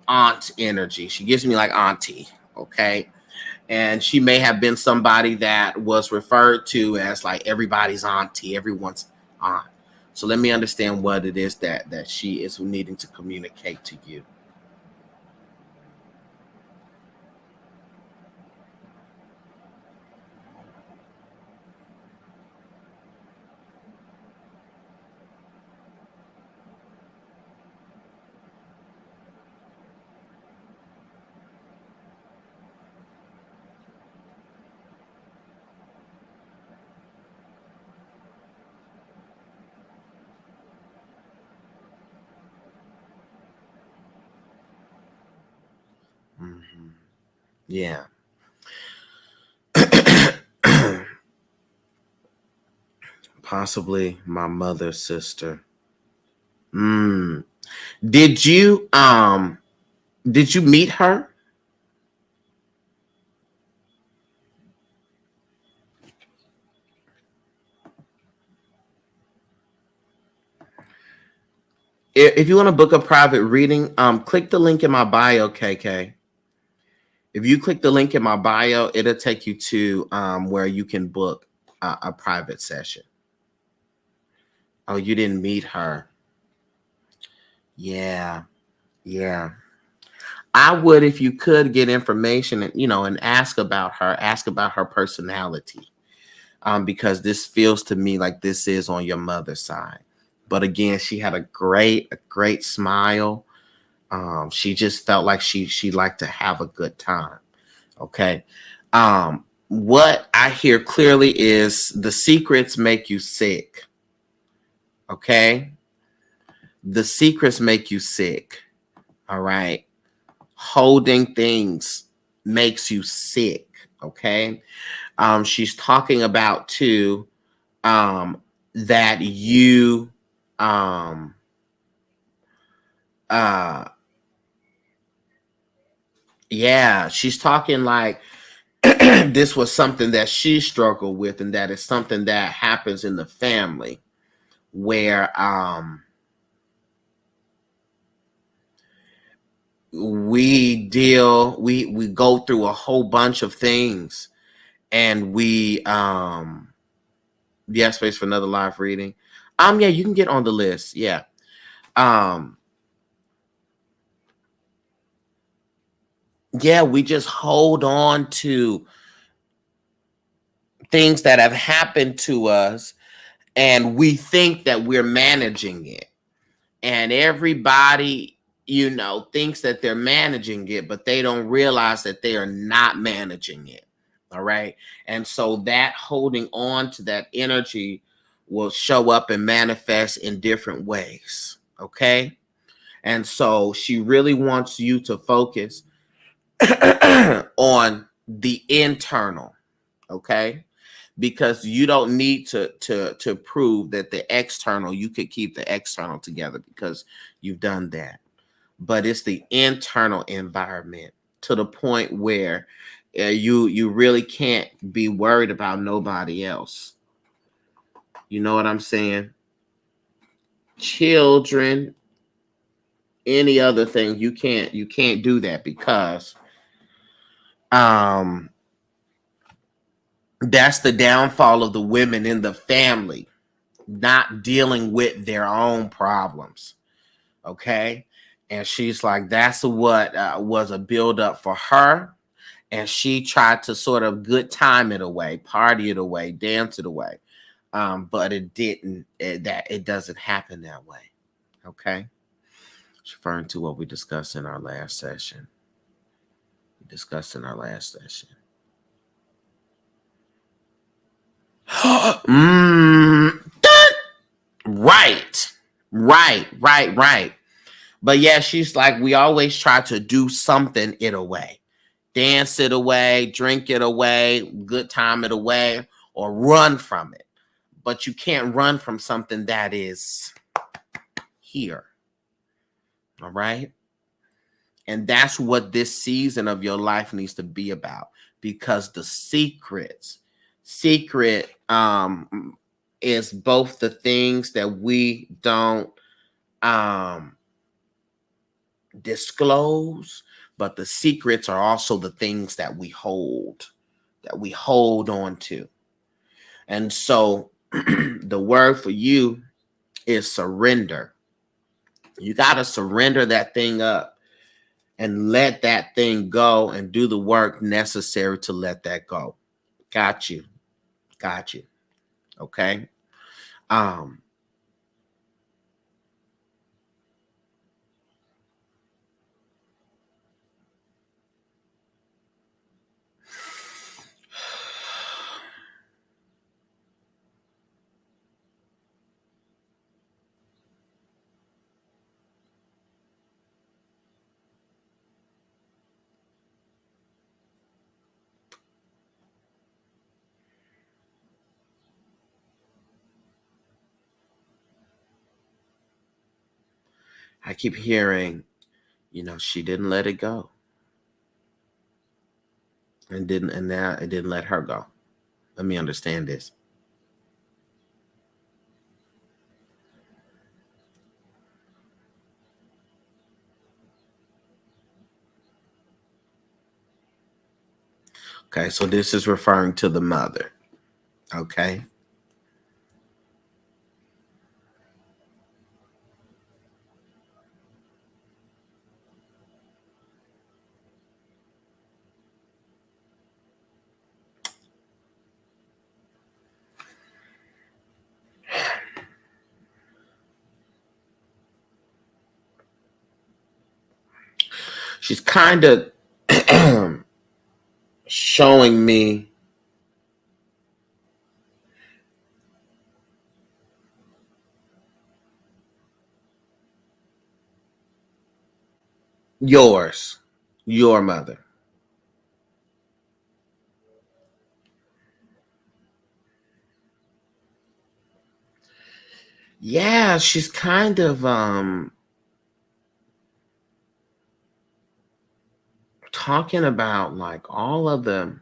Speaker 1: aunt energy. She gives me like auntie. Okay, and she may have been somebody that was referred to as like everybody's auntie, everyone's aunt. So let me understand what it is that she is needing to communicate to you. Mhm. Yeah. Possibly my mother's sister. Mm. Did you did you meet her? If you want to book a private reading, click the link in my bio, KK. If you click the link in my bio, it'll take you to where you can book a private session. Oh, you didn't meet her. Yeah, yeah. I would, if you could, get information and and ask about her personality, because this feels to me like this is on your mother's side. But again, she had a great smile. She just felt like she liked to have a good time. Okay. What I hear clearly is the secrets make you sick. Okay. The secrets make you sick. All right. Holding things makes you sick. Okay. She's talking about too, that you, um, uh, yeah, she's talking like this was something that she struggled with, and that is something that happens in the family where we go through a whole bunch of things, and we have space for another live reading. Yeah, you can get on the list. Yeah. um yeah, we just hold on to things that have happened to us, and we think that we're managing it, and everybody thinks that they're managing it, but they don't realize that they are not managing it. All right, and so that holding on to that energy will show up and manifest in different ways. Okay, and so she really wants you to focus on the internal. Okay, because you don't need to prove that the external, you could keep the external together because you've done that. But it's the internal environment, to the point where you really can't be worried about nobody else. You know what I'm saying? Children, any other thing, you can't do that, because um that's the downfall of the women in the family, not dealing with their own problems. Okay, And she's like, that's what was a build up for her. And she tried to sort of good time it away, party it away, dance it away. But it didn't, it doesn't happen that way. Okay. It's referring to what we discussed in our last session. Right. But yeah, she's like, we always try to do something it away, dance it away, drink it away, good time it away, or run from it. But you can't run from something that is here. All right. And that's what this season of your life needs to be about, because the secret is both the things that we don't disclose, but the secrets are also the things that we hold on to. And so the word for you is surrender. You got to surrender that thing up and let that thing go and do the work necessary to let that go. Got you. Okay. I keep hearing, she didn't let it go. And now it didn't let her go. Let me understand this. Okay, so this is referring to the mother. Okay. She's kind of showing me your mother. Yeah, she's kind of talking about like all of the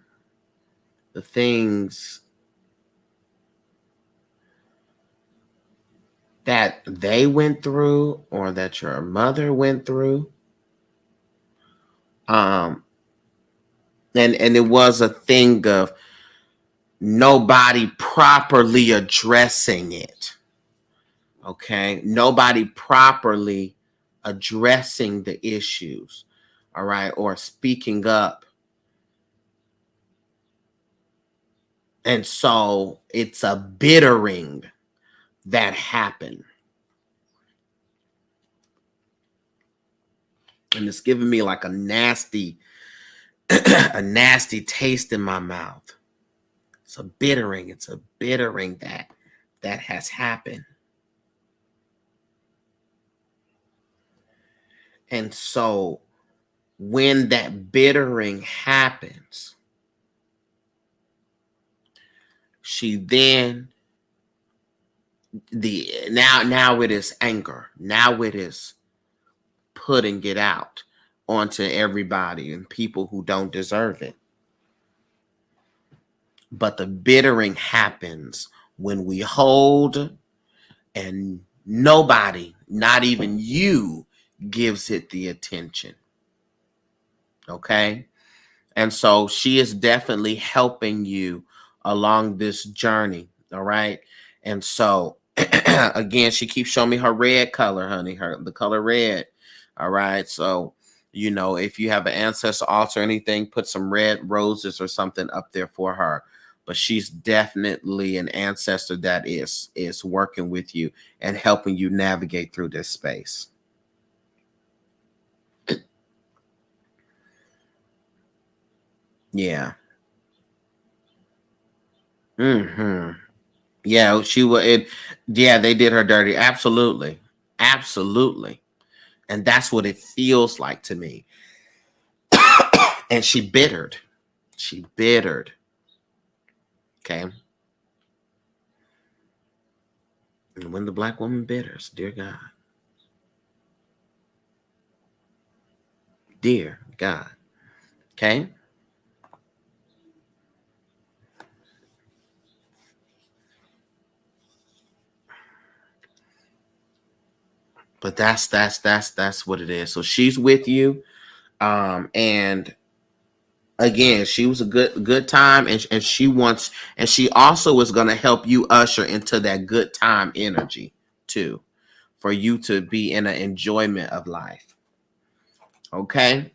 Speaker 1: things that they went through or that your mother went through. And it was a thing of nobody properly addressing it. Okay, nobody properly addressing the issues, all right, or speaking up. And so it's a bittering that happened. And it's giving me like a nasty taste in my mouth. It's a bittering that has happened. And so when that bittering happens, she then now it is anger. Now it is putting it out onto everybody and people who don't deserve it. But the bittering happens when we hold and nobody, not even you, gives it the attention. Okay? And so she is definitely helping you along this journey. All right. And so again, she keeps showing me her red color, honey, the color red. All right. So, if you have an ancestor altar or anything, put some red roses or something up there for her. But she's definitely an ancestor that is working with you and helping you navigate through this space. Yeah. Hmm. Yeah, she was it. Yeah, they did her dirty. Absolutely. Absolutely. And that's what it feels like to me. And she bittered. She bittered. Okay. And when the black woman bitters, dear God. Dear God. Okay. But that's what it is. So she's with you. And again, she was a good time, and she also is going to help you usher into that good time energy too, for you to be in an enjoyment of life. Okay.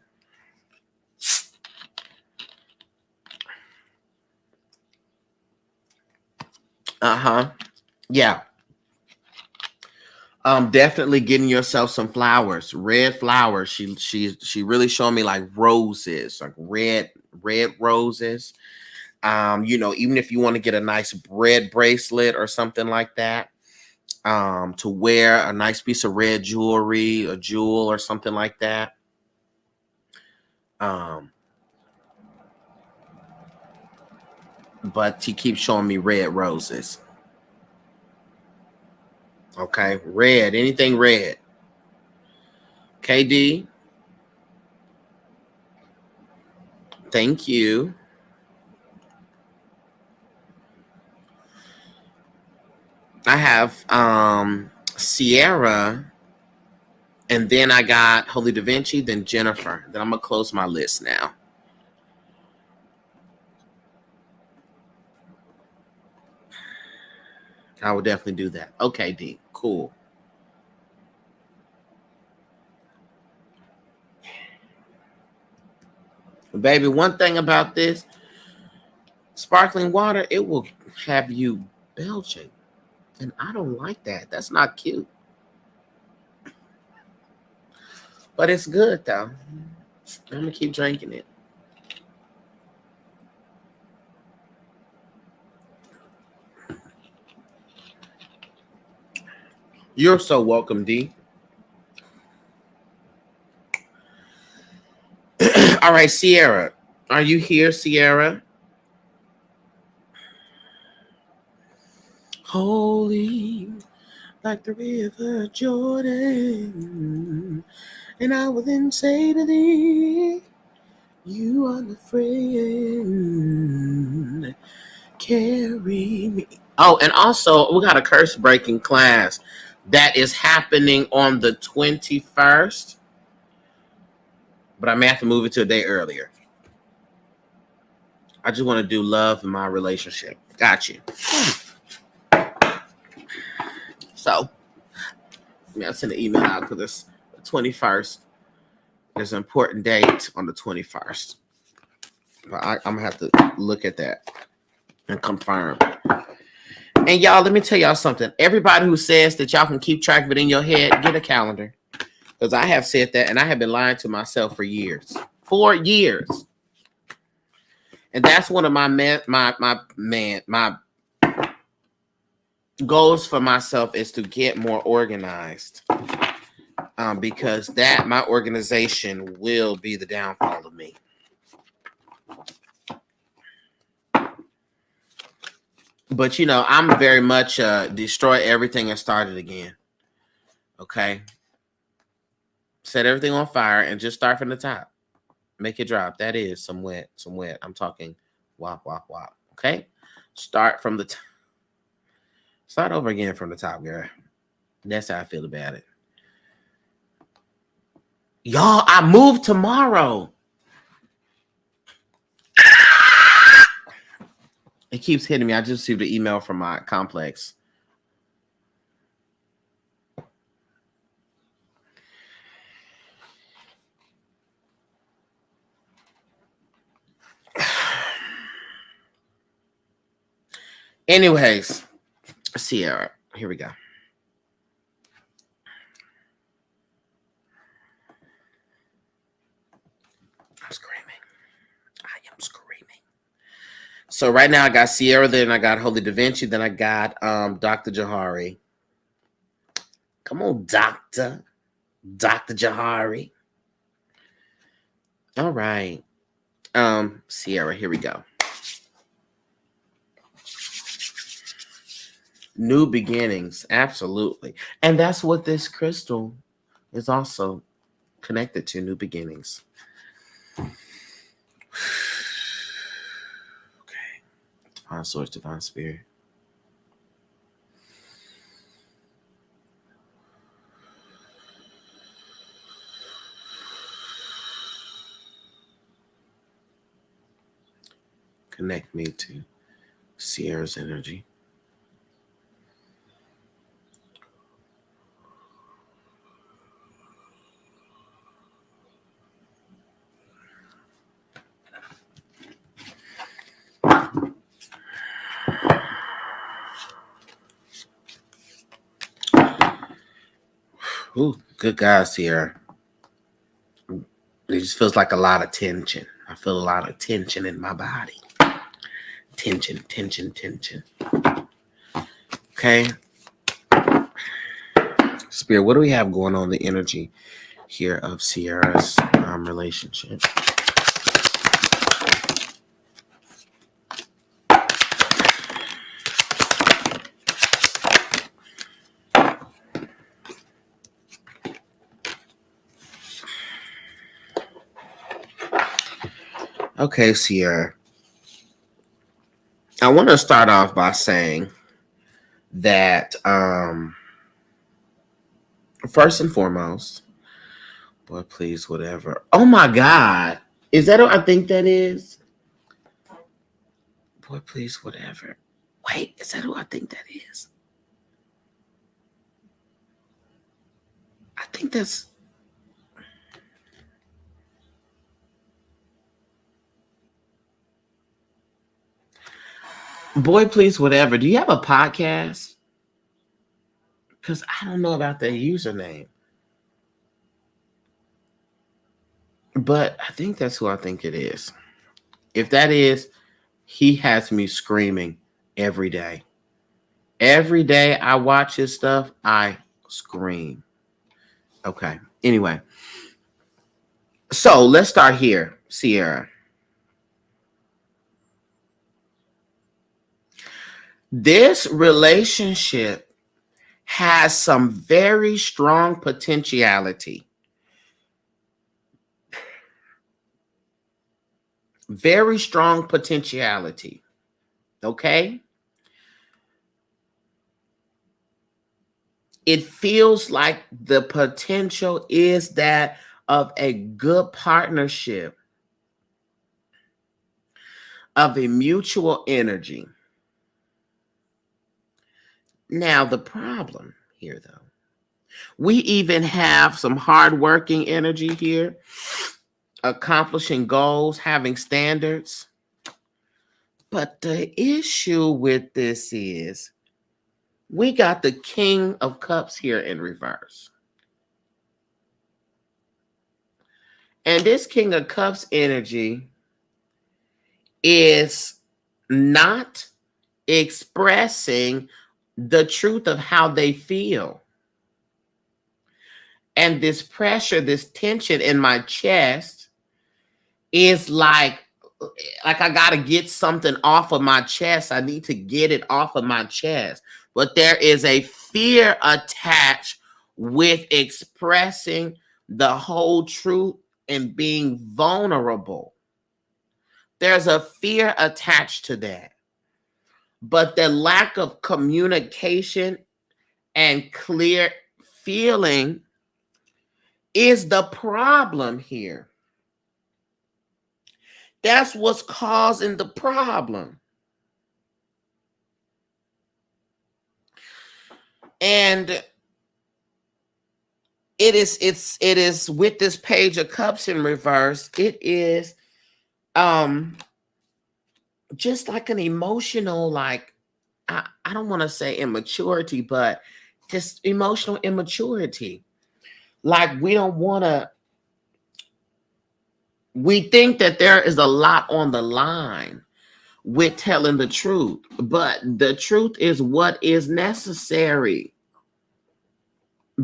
Speaker 1: Uh-huh. Yeah. Definitely getting yourself some flowers, red flowers. She really showed me like roses, like red roses. Even if you want to get a nice red bracelet or something like that, to wear a nice piece of red jewelry, a jewel or something like that. Um, but he keeps showing me red roses. Okay, red, anything red. KD, thank you. I have Sierra, and then I got Holy Da Vinci, then Jennifer. Then I'm gonna close my list now. I will definitely do that. Okay, D, cool. Baby, one thing about this sparkling water, it will have you belching. And I don't like that. That's not cute. But it's good though. I'm gonna keep drinking it. You're so welcome, D. All right, Sierra. Are you here, Sierra? Holy like the river Jordan. And I will then say to thee, you are the friend. Carry me. Oh, and also we got a curse breaking class that is happening on the 21st. But I may have to move it to a day earlier. I just want to do love in my relationship. Got you. So, I'll send an email out because it's the 21st. There's an important date on the 21st. But I'm going to have to look at that and confirm. And y'all, let me tell y'all something. Everybody who says that y'all can keep track of it in your head, get a calendar. Because I have said that, and I have been lying to myself for years. 4 years. And that's one of my goals for myself is to get more organized. Because my organization will be the downfall of me. But I'm very much destroy everything and start it again. Okay. Set everything on fire and just start from the top. Make it drop. That is some wet. I'm talking wop, wop, wop. Okay. Start from the top. Start over again from the top, girl. That's how I feel about it. Y'all, I move tomorrow. It keeps hitting me. I just received an email from my complex. Anyways, Sierra, here we go. I'm screaming. I am screaming. So right now I got Sierra, then I got Holy Da Vinci, then I got Dr. Jahari. Come on, Dr. Jahari. All right. Sierra, here we go. New beginnings, absolutely. And that's what this crystal is also connected to, new beginnings. Okay. Divine source, divine spirit. Connect me to Sierra's energy. Ooh, good God, Sierra. It just feels like a lot of tension. I feel a lot of tension in my body. Tension, tension, tension. Okay. Spirit, what do we have going on, the energy here of Sierra's relationship? Okay, Sierra. I want to start off by saying that first and foremost, boy, please, whatever. Oh my God. Is that what I think that is? Boy, please, whatever. Wait, is that who I think that is? I think that's... Boy, please, whatever. Do you have a podcast? Because I don't know about that username. But I think that's who I think it is. If that is, he has me screaming every day. Every day I watch his stuff, I scream. Okay. Anyway. So let's start here, Sierra. This relationship has some very strong potentiality. Very strong potentiality. Okay? It feels like the potential is that of a good partnership, of a mutual energy. Now, the problem here, though, we even have some hardworking energy here, accomplishing goals, having standards. But the issue with this is we got the King of Cups here in reverse. And this King of Cups energy is not expressing the truth of how they feel. And this pressure, this tension in my chest is like I got to get something off of my chest. I need to get it off of my chest. But there is a fear attached with expressing the whole truth and being vulnerable. There's a fear attached to that. But the lack of communication and clear feeling is the problem here. That's what's causing the problem. And it is with this Page of Cups in reverse, it is just like an emotional, like I don't want to say immaturity, but just emotional immaturity. Like we think that there is a lot on the line with telling the truth, but the truth is what is necessary,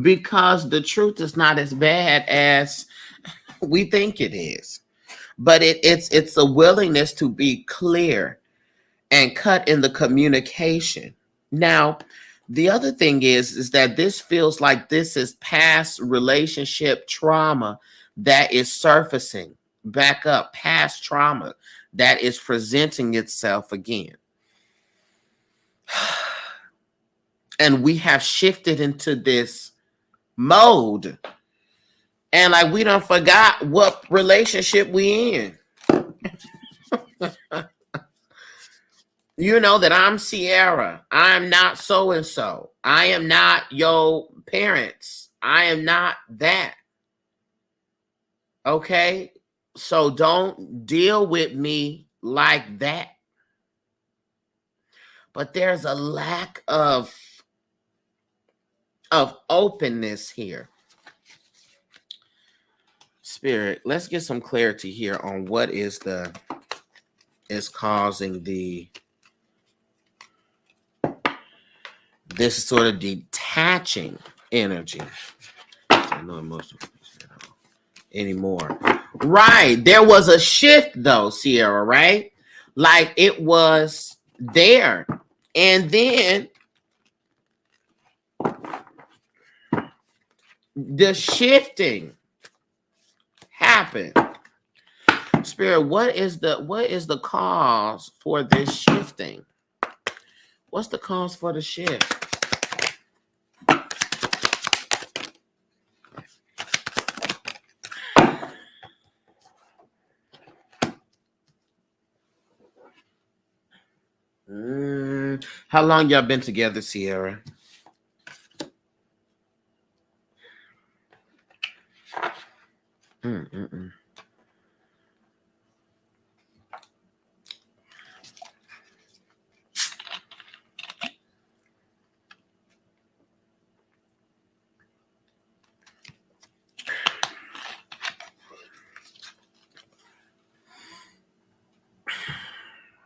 Speaker 1: because the truth is not as bad as we think it is. But it's a willingness to be clear and cut in the communication. Now, the other thing is that this feels like this is past relationship trauma that is surfacing back up, past trauma that is presenting itself again. And we have shifted into this mode, and like we done forgot what relationship we in. You know that I'm Sierra. I'm not so and so. I am not your parents. I am not that. Okay? So don't deal with me like that. But there's a lack of openness here. Spirit, let's get some clarity here on what is causing this sort of detaching energy. No emotional anymore. Right. There was a shift though, Sierra, right? Like it was there. And then the shifting happened. Spirit, what is the cause for this shifting? What's the cause for the shift? How long y'all been together, Sierra?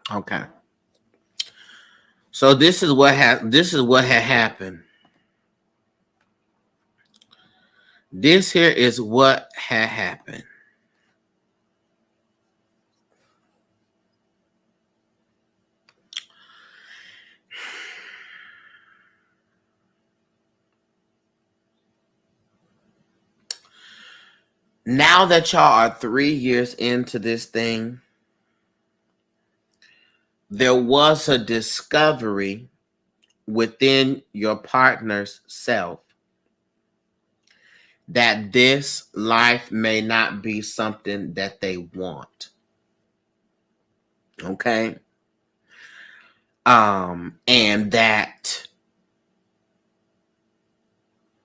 Speaker 1: Okay. So this is what had happened. This here is what had happened. Now that y'all are 3 years into this thing, there was a discovery within your partner's self that this life may not be something that they want. Okay? And that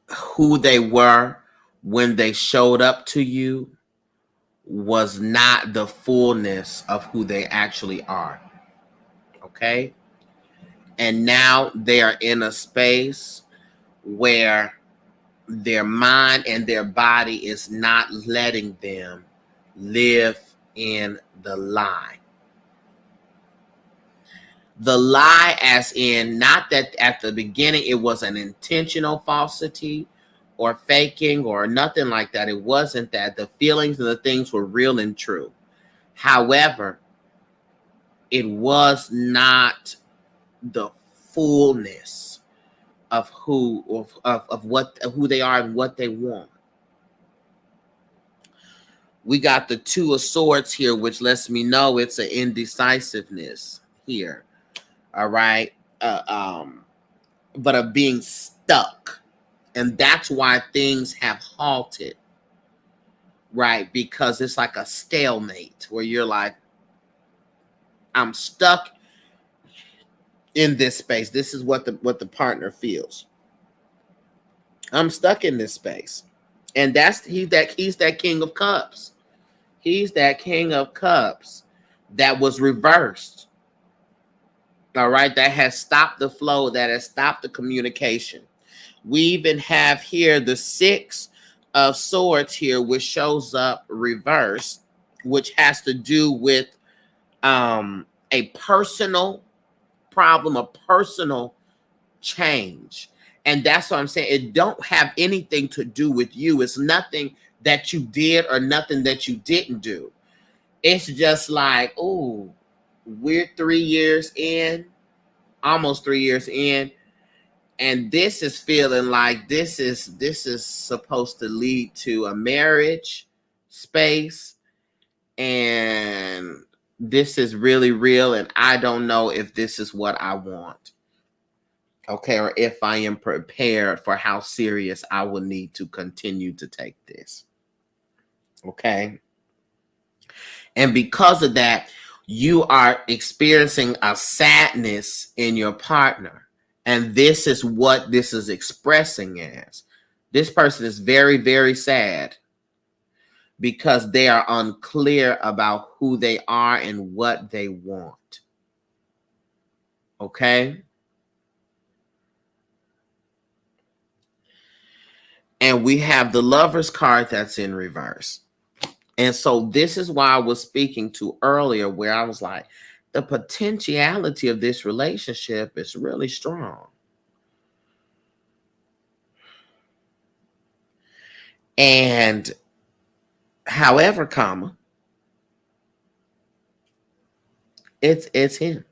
Speaker 1: who they were when they showed up to you was not the fullness of who they actually are. Okay? And now they are in a space where their mind and their body is not letting them live in the lie. The lie as in not that at the beginning it was an intentional falsity or faking or nothing like that. It wasn't that. The feelings and the things were real and true. However, it was not the fullness of who they are and what they want. We got the Two of Swords here, which lets me know it's an indecisiveness here. All right. But of being stuck. And that's why things have halted. Right? Because it's like a stalemate where you're like, I'm stuck in this space. This is what the partner feels. I'm stuck in this space. And he's that King of Cups. He's that King of Cups that was reversed. All right, that has stopped the flow, that has stopped the communication. We even have here the Six of Swords here, which shows up reversed, which has to do with a personal problem, a personal change. And that's what I'm saying. It don't have anything to do with you. It's nothing that you did or nothing that you didn't do. It's just like, oh, we're 3 years in, almost 3 years in, and this is feeling like this is supposed to lead to a marriage space, and this is really real, and I don't know if this is what I want. Okay, or if I am prepared for how serious I will need to continue to take this. Okay. And because of that, you are experiencing a sadness in your partner. And this is what this is expressing as. This person is very, very sad because they are unclear about who they are and what they want. Okay? And we have the Lover's card that's in reverse. And so this is why I was speaking to earlier, where I was like, the potentiality of this relationship is really strong. And however, comma, it's him.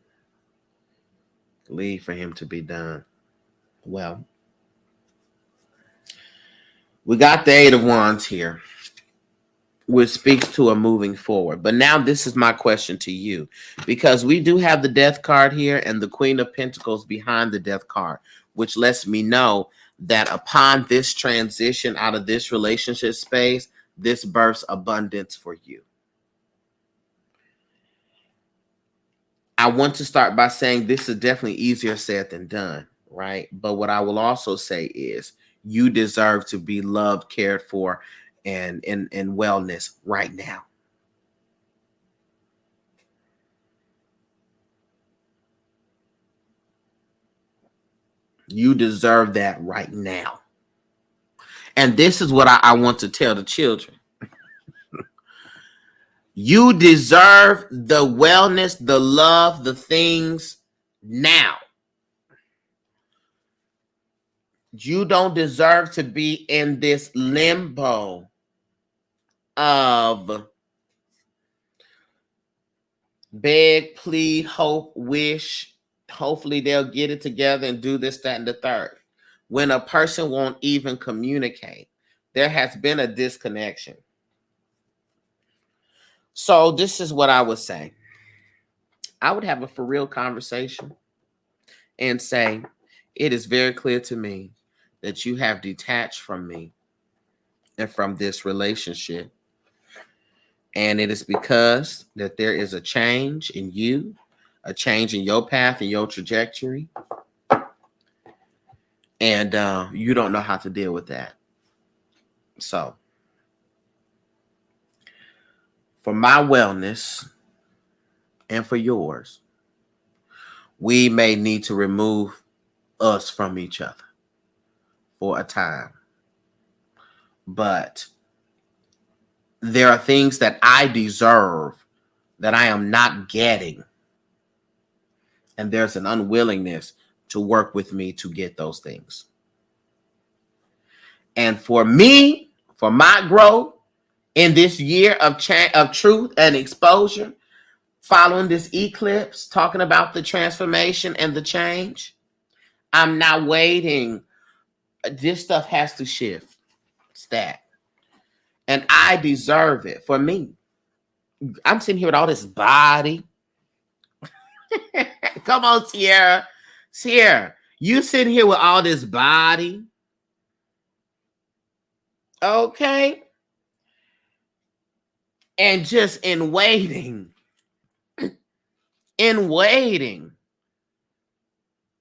Speaker 1: Leave for him to be done. Well, we got the Eight of Wands here, which speaks to a moving forward. But now this is my question to you, because we do have the Death card here and the Queen of Pentacles behind the Death card, which lets me know that upon this transition out of this relationship space, this births abundance for you. I want to start by saying this is definitely easier said than done, right? But what I will also say is you deserve to be loved, cared for, and wellness right now. You deserve that right now. And this is what I want to tell the children. You deserve the wellness, the love, the things now. You don't deserve to be in this limbo of beg, plead, hope, wish. Hopefully they'll get it together and do this, that, and the third. When a person won't even communicate, there has been a disconnection. So this is what I would say. I would have a for real conversation and say, it is very clear to me that you have detached from me and from this relationship. And it is because that there is a change in you, a change in your path and your trajectory. And you don't know how to deal with that. So for my wellness and for yours, we may need to remove us from each other for a time. But there are things that I deserve that I am not getting. And there's an unwillingness to work with me to get those things. And for me, for my growth in this year of truth and exposure, following this eclipse, talking about the transformation and the change, I'm not waiting. This stuff has to shift. Stat. And I deserve it. For me, I'm sitting here with all this body. Come on, Sierra. Sierra, you sitting here with all this body. Okay. And just in waiting. In waiting.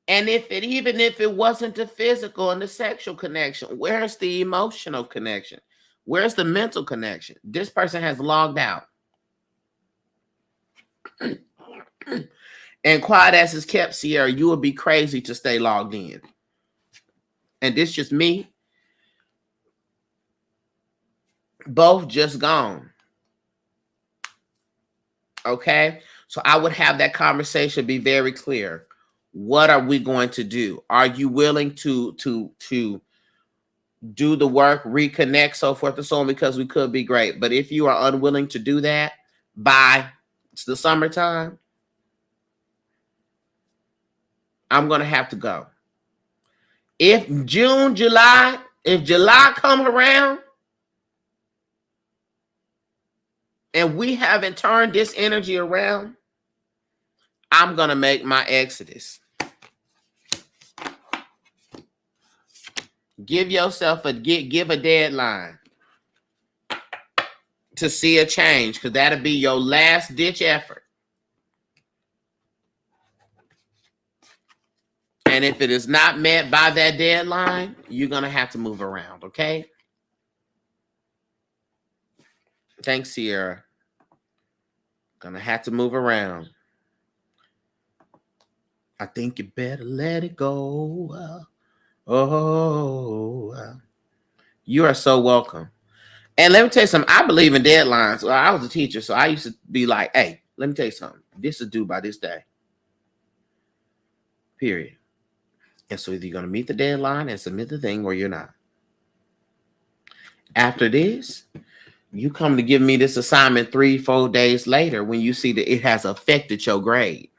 Speaker 1: And even if it wasn't the physical and the sexual connection, where's the emotional connection? Where's the mental connection? This person has logged out. And quiet as it's kept, Sierra, you would be crazy to stay logged in. And this just me. Both just gone. Okay? So I would have that conversation, be very clear. What are we going to do? Are you willing to do the work, reconnect, so forth and so on, because we could be great. But if you are unwilling to do that by the summertime, I'm going to have to go. If June, July, if July comes around and we haven't turned this energy around, I'm going to make my exodus. Give yourself give a deadline to see a change, because that'll be your last ditch effort. And if it is not met by that deadline, you're going to have to move around, okay? Thanks, Sierra. Gonna have to move around. I think you better let it go. You are so welcome. And let me tell you something. I believe in deadlines. Well, I was a teacher, so I used to be like, hey, let me tell you something. This is due by this day. Period. And so either you're going to meet the deadline and submit the thing, or you're not. After this, you come to give me this assignment 3-4 days later when you see that it has affected your grade.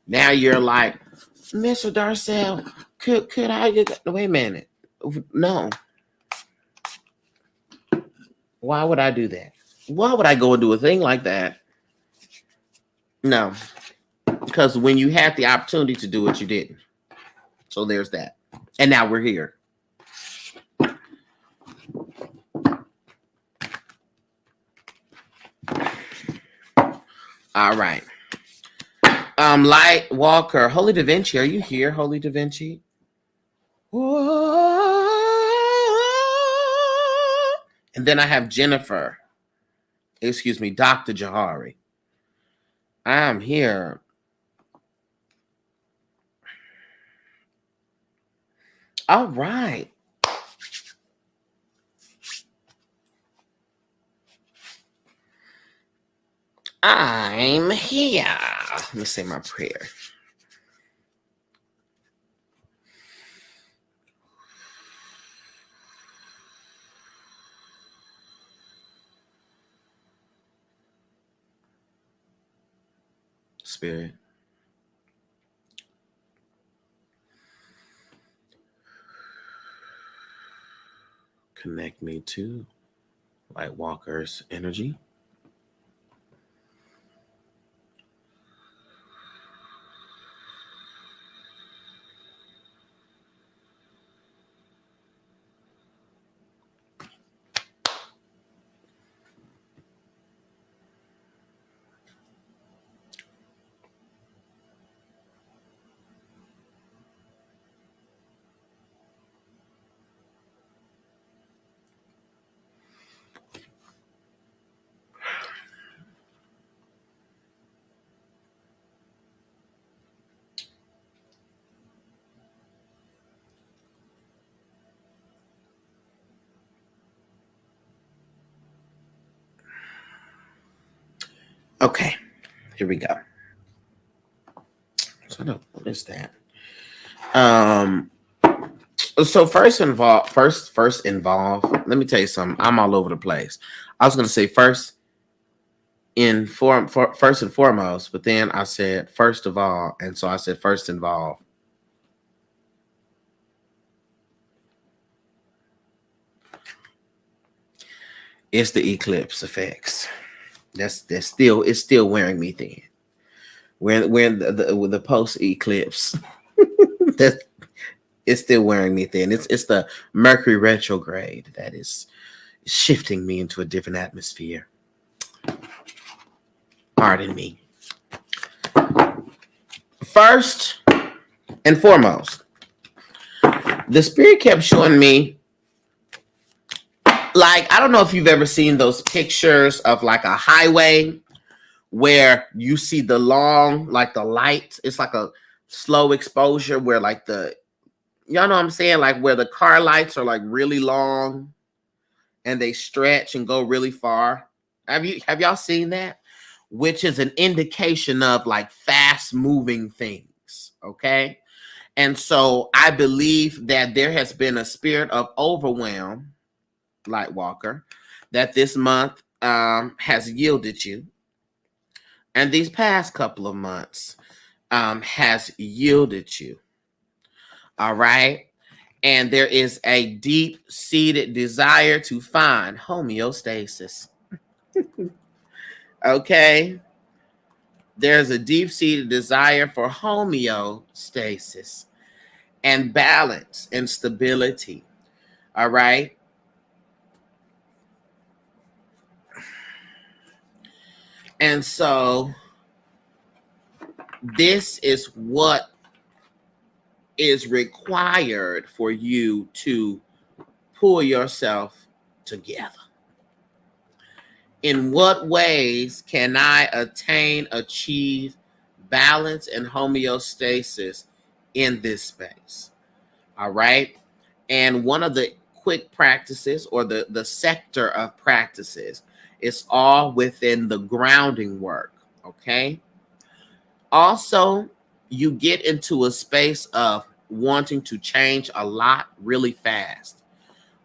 Speaker 1: Now you're like, Mr. Darcel, could I get, wait a minute. No. Why would I do that? Why would I go and do a thing like that? No. Because when you had the opportunity to do it, you didn't. So there's that. And now we're here. All right. Light Walker, Holy Da Vinci, are you here, Holy Da Vinci? And then I have Jennifer. Excuse me, Dr. Jahari. I'm here. All right. I'm here. Let me say my prayer. Spirit. Connect me to Light Walker's energy. Okay, here we go. So what is that? So first involve. Let me tell you something. I'm all over the place. I was gonna say first and foremost, but then I said first of all, and so I said first involve. It's the eclipse effects. It's still wearing me thin. When the post eclipse, that it's still wearing me thin. It's the Mercury retrograde that is shifting me into a different atmosphere. Pardon me. First and foremost, the spirit kept showing me, like, I don't know if you've ever seen those pictures of like a highway where you see the long, like the lights. It's like a slow exposure where like y'all know what I'm saying? Like where the car lights are like really long and they stretch and go really far. Have y'all seen that? Which is an indication of like fast moving things. Okay. And so I believe that there has been a spirit of overwhelm, Lightwalker, that this month has yielded you. And these past couple of months has yielded you. All right. And there is a deep-seated desire to find homeostasis. Okay. There's a deep-seated desire for homeostasis and balance and stability. All right. And so this is what is required for you to pull yourself together. In what ways can I achieve balance and homeostasis in this space? All right. And one of the quick practices or the sector of practices is all within the grounding work. Okay. Also, you get into a space of wanting to change a lot really fast.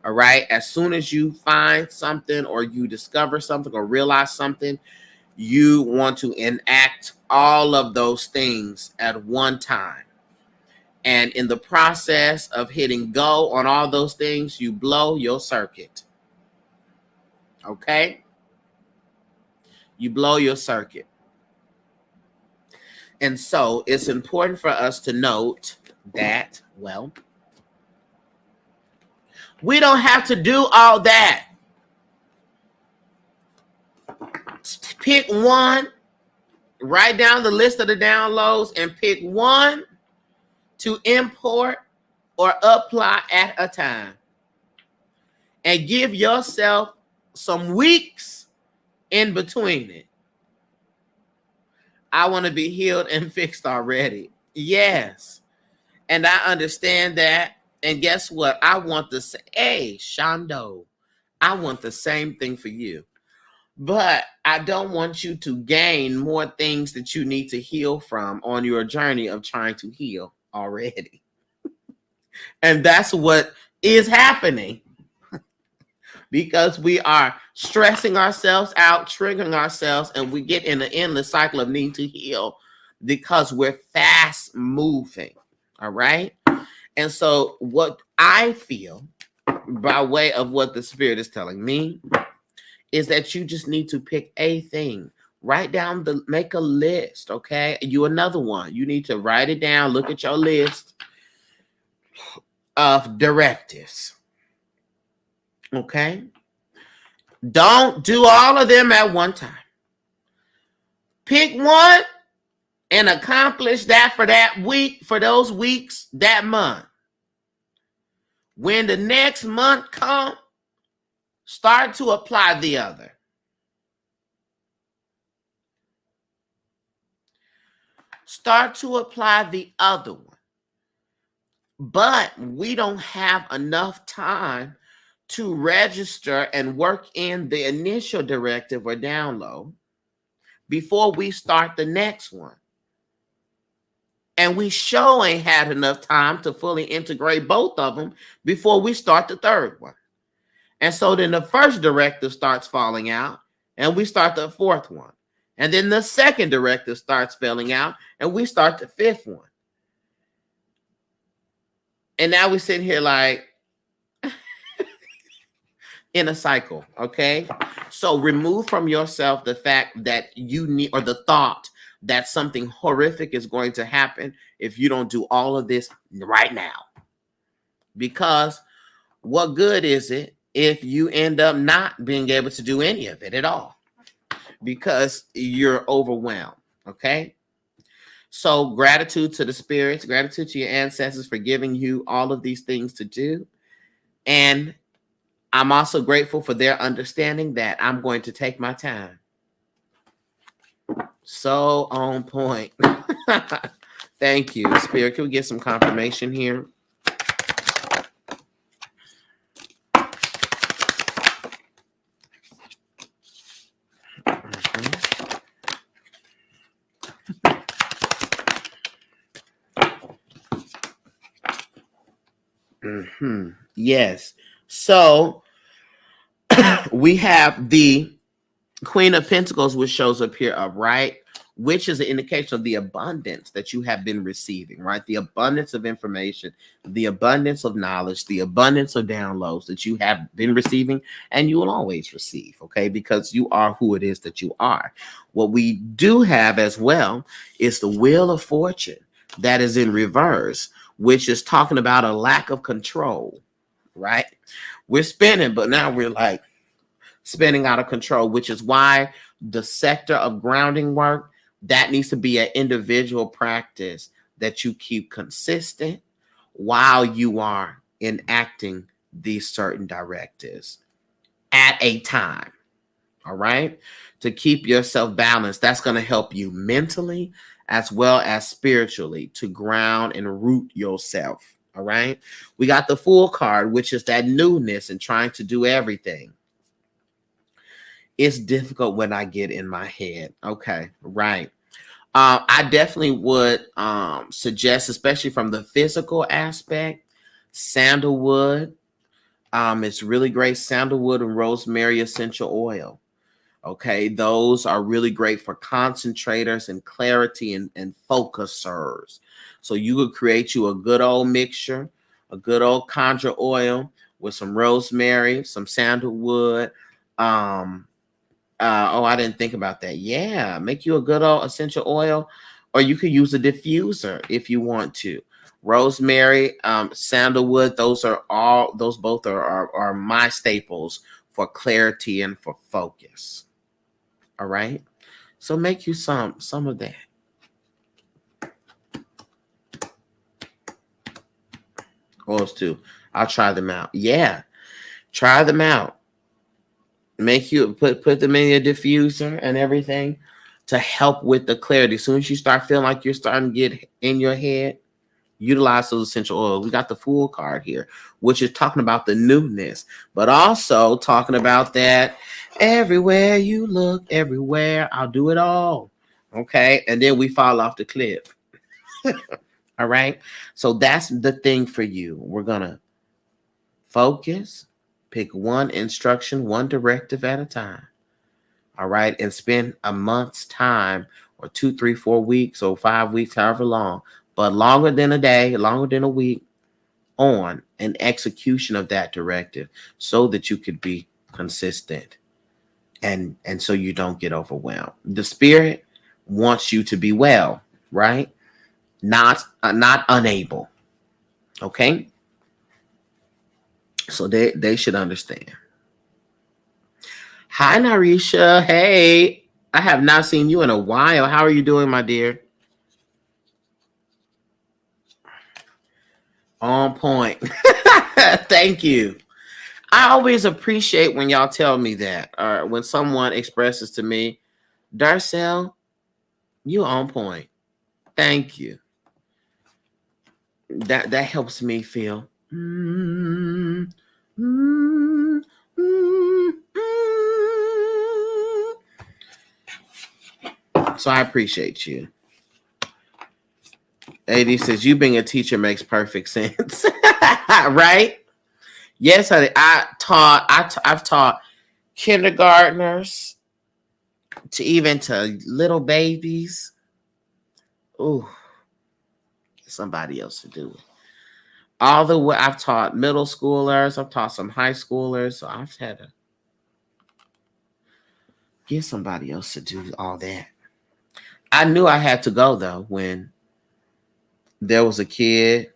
Speaker 1: All right. As soon as you find something or you discover something or realize something, you want to enact all of those things at one time. And in the process of hitting go on all those things, you blow your circuit. Okay? You blow your circuit. And so it's important for us to note that, well, we don't have to do all that. Pick one, write down the list of the downloads and pick one to import or apply at a time. And give yourself some weeks in between it. I want to be healed and fixed already. Yes. And I understand that. And guess what? I want to say, hey, Shondo, I want the same thing for you. But I don't want you to gain more things that you need to heal from on your journey of trying to heal already. And that's what is happening. Because we are stressing ourselves out, triggering ourselves, and we get in the endless cycle of need to heal because we're fast moving. All right. And so what I feel by way of what the Spirit is telling me is that you just need to pick a thing. Write down make a list. Okay. You another one. You need to write it down. Look at your list of directives. Okay. Don't do all of them at one time. Pick one and accomplish that for that week, for those weeks, that month. When the next month comes, start to apply the other. Start to apply the other one. But we don't have enough time to register and work in the initial directive or download before we start the next one. And we sure ain't had enough time to fully integrate both of them before we start the third one. And so then the first directive starts falling out and we start the fourth one. And then the second directive starts filling out and we start the fifth one. And now we're sitting here like, in a cycle, okay? So remove from yourself the fact that you need, or the thought that something horrific is going to happen if you don't do all of this right now. Because what good is it if you end up not being able to do any of it at all? Because you're overwhelmed, okay? So gratitude to the spirits, gratitude to your ancestors for giving you all of these things to do. And I'm also grateful for their understanding that I'm going to take my time. So on point. Thank you, Spirit. Can we get some confirmation here? Yes. So we have the Queen of Pentacles, which shows up here upright, which is an indication of the abundance that you have been receiving, right? The abundance of information, the abundance of knowledge, the abundance of downloads that you have been receiving and you will always receive, okay? Because you are who it is that you are. What we do have as well is the Wheel of Fortune that is in reverse, which is talking about a lack of control, right? We're spinning, but now we're like, spinning out of control, which is why the sector of grounding work, that needs to be an individual practice that you keep consistent while you are enacting these certain directives at a time. All right. To keep yourself balanced, that's going to help you mentally as well as spiritually to ground and root yourself. All right. We got the Fool card, which is that newness and trying to do everything. It's difficult when I get in my head. Okay, right. I definitely would suggest, especially from the physical aspect, sandalwood. It's really great. Sandalwood and rosemary essential oil. Okay, those are really great for concentrators and clarity and focusers. So you could create you a good old mixture, a good old conjure oil with some rosemary, some sandalwood, I didn't think about that. Yeah, make you a good old essential oil, or you could use a diffuser if you want to. Rosemary, sandalwood, those both are my staples for clarity and for focus. All right. So make you some of that. Oils too. I'll try them out. Yeah. Try them out. Make you put them in your diffuser and everything to help with the clarity. As soon as you start feeling like you're starting to get in your head, utilize those essential oils. We got the Fool card here, which is talking about the newness, but also talking about that everywhere you look, everywhere, I'll do it all. Okay. And then we fall off the cliff. All right. So that's the thing for you. We're going to focus, pick one instruction, one directive at a time. All right. And spend a month's time or 2, 3, 4 weeks or 5 weeks, however long, but longer than a day, longer than a week on an execution of that directive so that you could be consistent and so you don't get overwhelmed. The spirit wants you to be well, right? Not unable. Okay. So they should understand. Hi, Narisha. Hey, I have not seen you in a while. How are you doing, my dear? On point. Thank you. I always appreciate when y'all tell me that, or when someone expresses to me, Darcel, you on point. Thank you. That helps me feel. So I appreciate you. AD says you being a teacher makes perfect sense. Right? Yes, honey. I've taught kindergartners to even to little babies. Ooh, get somebody else to do it. All the way I've taught middle schoolers, I've taught some high schoolers, so I've had to get somebody else to do all that. I knew I had to go though when there was a kid.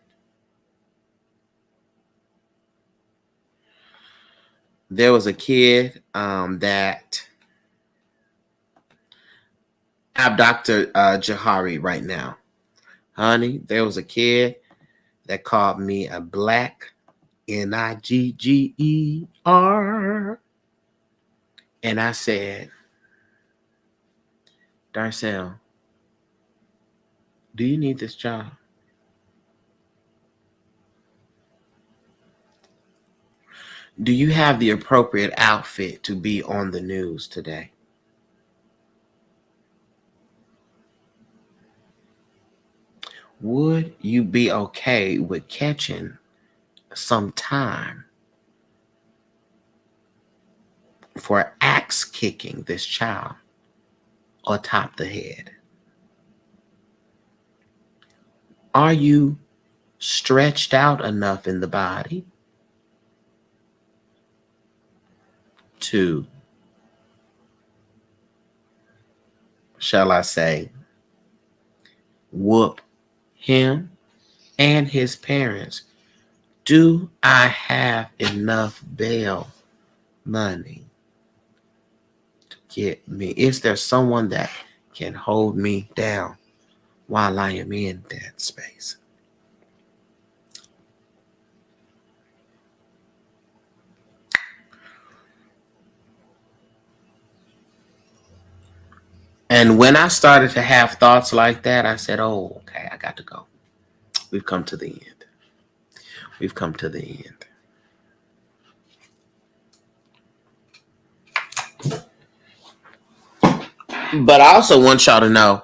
Speaker 1: There was a kid that I have Dr. Jahari right now. Honey, there was a kid that called me a black Nigger. And I said, Darcel, do you need this job? Do you have the appropriate outfit to be on the news today? Would you be okay with catching some time for axe kicking this child atop the head? Are you stretched out enough in the body to, shall I say, whoop him and his parents? Do I have enough bail money to get me? Is there someone that can hold me down while I am in that space? And when I started to have thoughts like that, I said, oh, okay, I got to go. We've come to the end. We've come to the end. But I also want y'all to know,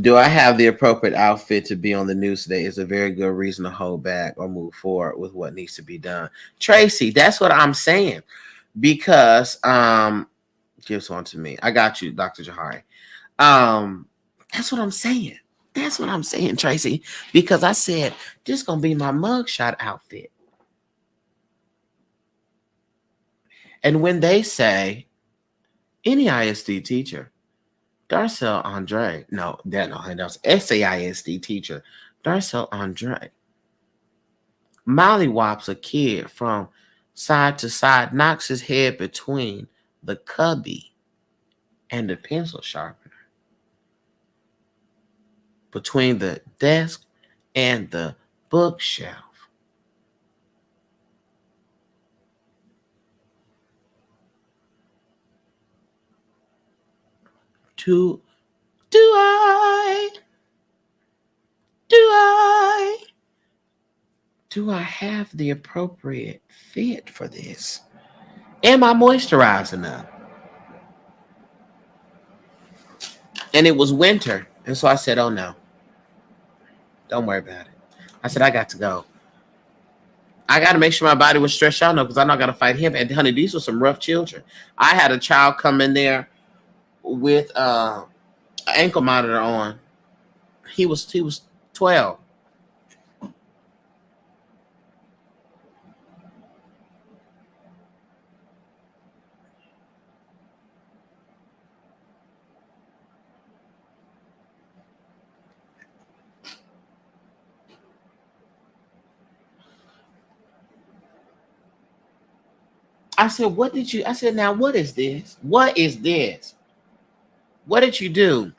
Speaker 1: do I have the appropriate outfit to be on the news today is a very good reason to hold back or move forward with what needs to be done. Tracy, that's what I'm saying. Because gives one to me. I got you, Dr. Jahari. That's what I'm saying. That's what I'm saying, Tracy. Because I said this gonna be my mugshot outfit. And when they say any ISD teacher, Darcel Andre, that's SAISD teacher, Darcel Andre, mollywops a kid from side to side, knocks his head between the cubby and the pencil sharpener, between the desk and the bookshelf. Do I have the appropriate fit for this? Am I moisturized enough? And it was winter. And so I said, oh no, don't worry about it. I said, I got to go. I got to make sure my body was stretched out because I know I got to fight him. And honey, these were some rough children. I had a child come in there with an ankle monitor on. He was 12. I said, what did you? I said, now what is this? What is this? What did you do?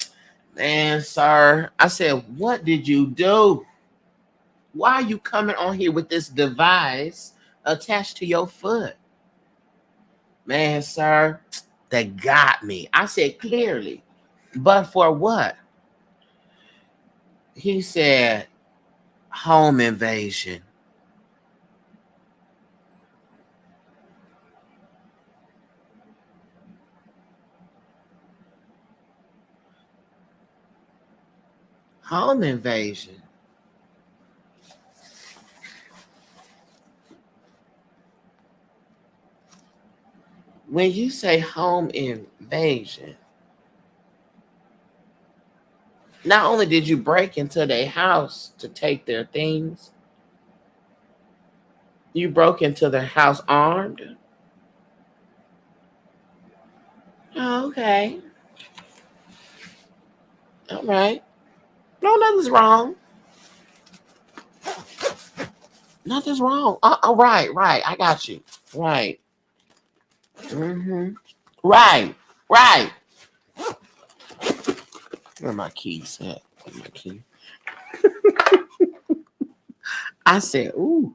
Speaker 1: Man, sir. I said, what did you do? Why are you coming on here with this device attached to your foot? Man, sir, that got me. I said clearly, but for what? He said, home invasion. Home invasion. When you say home invasion, not only did you break into their house to take their things, you broke into their house armed. Oh, okay. All right. No, nothing's wrong. Nothing's wrong. Right. I got you. Right. Mm-hmm. Right. Where are my keys at? My key. I said, ooh.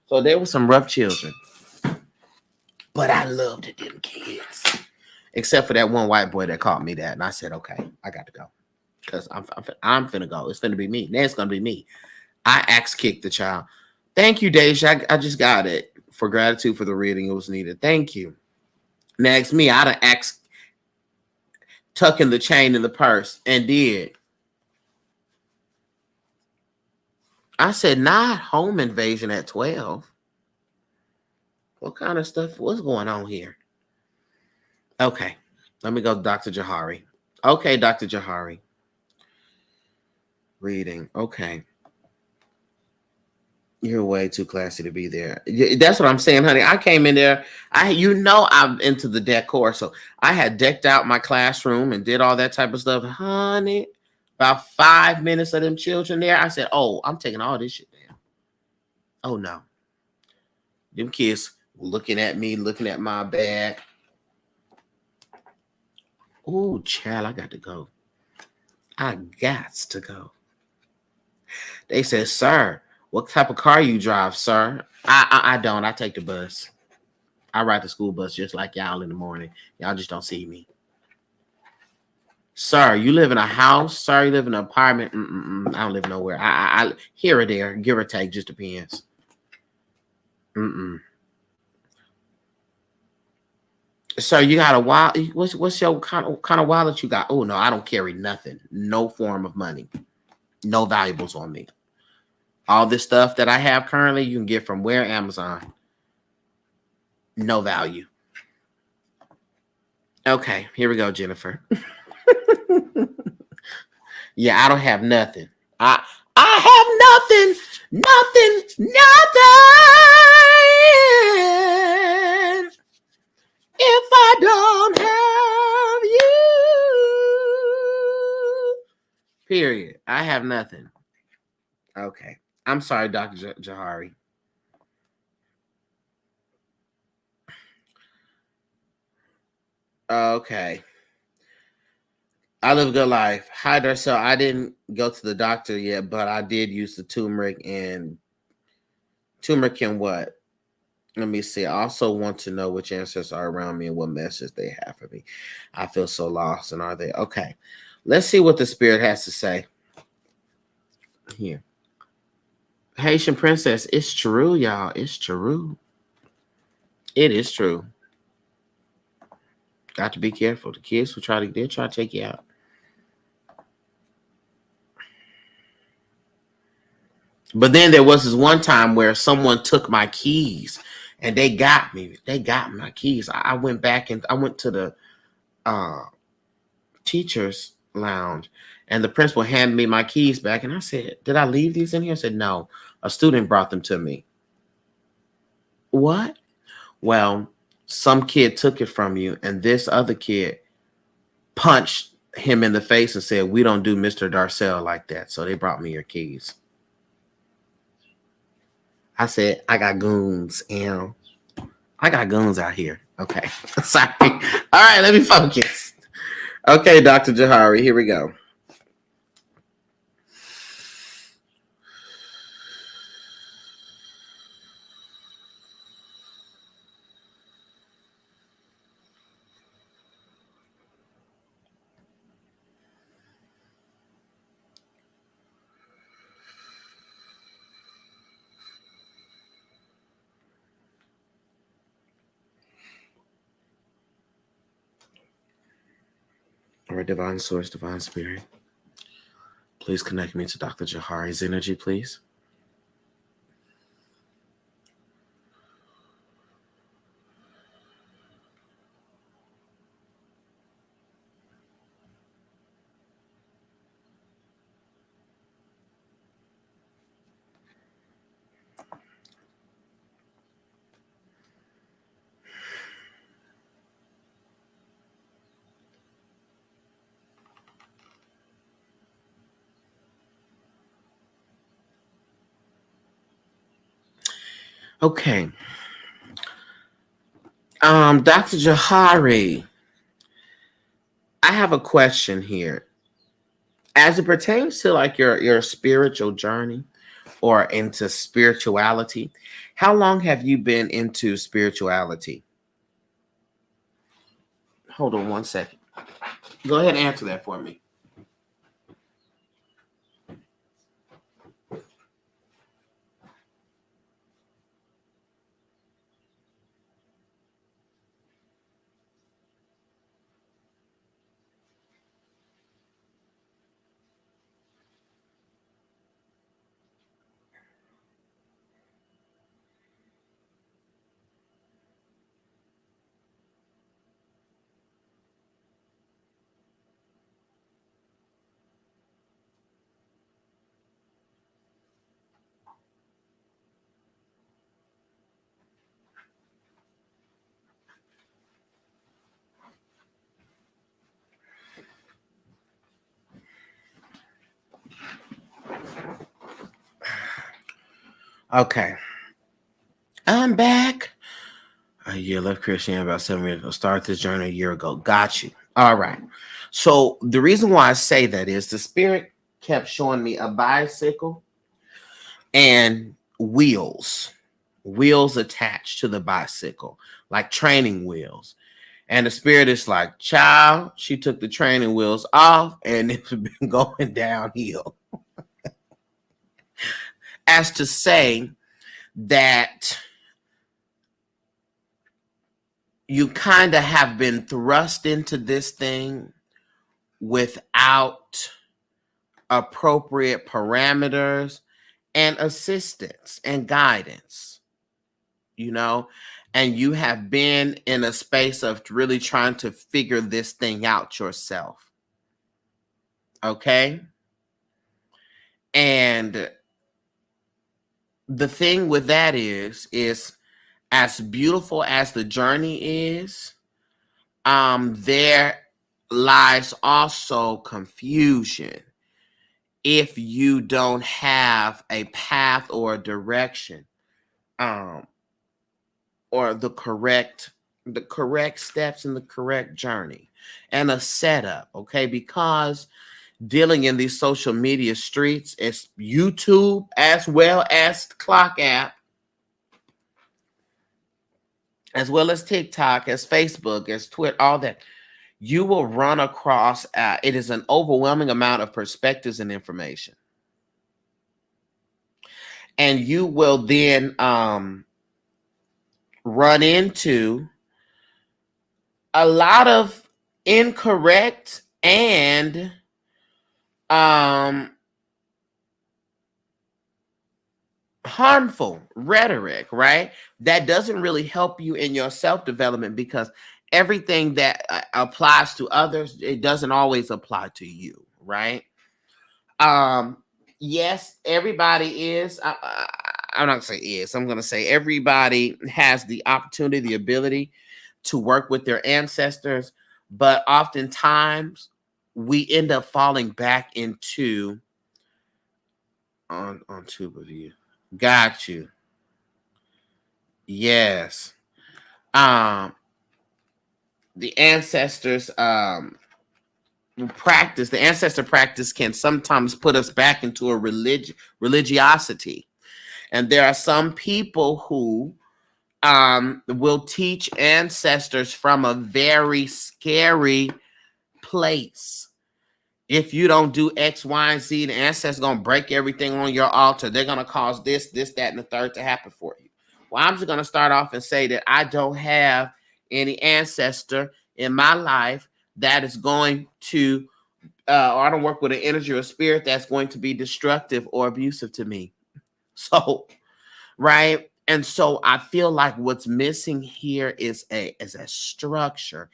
Speaker 1: So there were some rough children. But I loved them kids. except for that one white boy that called me that. And I said, okay, I got to go because I'm finna go. It's finna be me. Then it's gonna be me. I axe kicked the child. Thank you, Deja. I just got it for gratitude for the reading. It was needed. Thank you. Next, me, I'd have axe tucking the chain in the purse and did. I said, not home invasion at 12. What kind of stuff? What's going on here? Okay, let me go to Dr. Jahari. Okay, Dr. Jahari. Reading. Okay. You're way too classy to be there. That's what I'm saying, honey. I came in there. I'm into the decor, so I had decked out my classroom and did all that type of stuff, honey. About 5 minutes of them children there, I said, "Oh, I'm taking all this shit down." Oh no, them kids looking at me, looking at my bag. Oh, child, I got to go. I got to go. They said, "Sir, what type of car you drive, sir?" I don't. I take the bus. I ride the school bus just like y'all in the morning. Y'all just don't see me. Sir, you live in a house? Sir, you live in an apartment? I don't live nowhere. I here or there, give or take, just depends. Sir, you got a wallet? What's your kind of wallet you got? Oh no, I don't carry nothing. No form of money. No valuables on me. All this stuff that I have currently, you can get from where? Amazon. No value. Okay, here we go, Jennifer. Yeah, I don't have nothing. I have nothing. If I don't have you. Period. I have nothing. Okay. I'm sorry, Dr. Jahari. Okay. I live a good life. Hi, Darcel. I didn't go to the doctor yet, but I did use the turmeric and what? Let me see. I also want to know which ancestors are around me and what message they have for me. I feel so lost. And are they? Okay. Let's see what the spirit has to say. Here. Haitian princess. It's true, y'all. It's true. It is true. Got to be careful. The kids will try to take you out. But then there was this one time where someone took my keys and they got me. They got my keys. I went back and I went to the teacher's lounge and the principal handed me my keys back. And I said, "Did I leave these in here?" I said, "No, a student brought them to me." What? Well, some kid took it from you and this other kid punched him in the face and said, "We don't do Mr. Darcel like that." So they brought me your keys. I said, "I got goons, and I got goons out here." Okay. Sorry. All right, let me focus. Okay, Dr. Jahari, here we go. All right, divine source, divine spirit. Please connect me to Dr. Jahari's energy, please. Okay. Dr. Jahari, I have a question here. As it pertains to like your spiritual journey or into spirituality, how long have you been into spirituality? Hold on one second. Go ahead and answer that for me. Okay. I'm back. A year left Christian about 7 years ago. Started this journey a year ago. Got you. All right. So the reason why I say that is the spirit kept showing me a bicycle and wheels attached to the bicycle, like training wheels. And the spirit is like, child, she took the training wheels off and it's been going downhill. As to say that you kind of have been thrust into this thing without appropriate parameters and assistance and guidance, and you have been in a space of really trying to figure this thing out yourself. Okay? And the thing with that is as beautiful as the journey is, there lies also confusion if you don't have a path or a direction, or the correct steps in the correct journey and a setup. Okay, because dealing in these social media streets, it's YouTube as well as the Clock app, as well as TikTok, as Facebook, as Twitter, all that. You will run across, it is an overwhelming amount of perspectives and information. And you will then run into a lot of incorrect and harmful rhetoric, right? That doesn't really help you in your self-development, because everything that applies to others, it doesn't always apply to you, right? Yes, everybody is. I'm not gonna say is. I'm gonna say everybody has the opportunity, the ability to work with their ancestors, but oftentimes we end up falling back into on tube of you. Got you. Yes. The ancestors practice, the ancestor practice can sometimes put us back into a religiosity. And there are some people who will teach ancestors from a very scary place. If you don't do X, Y, and Z, the ancestors going to break everything on your altar. They're going to cause this, that, and the third to happen for you. Well, I'm just going to start off and say that I don't have any ancestor in my life that is going to, or I don't work with an energy or spirit that's going to be destructive or abusive to me. So, right? And so I feel like what's missing here is a structure.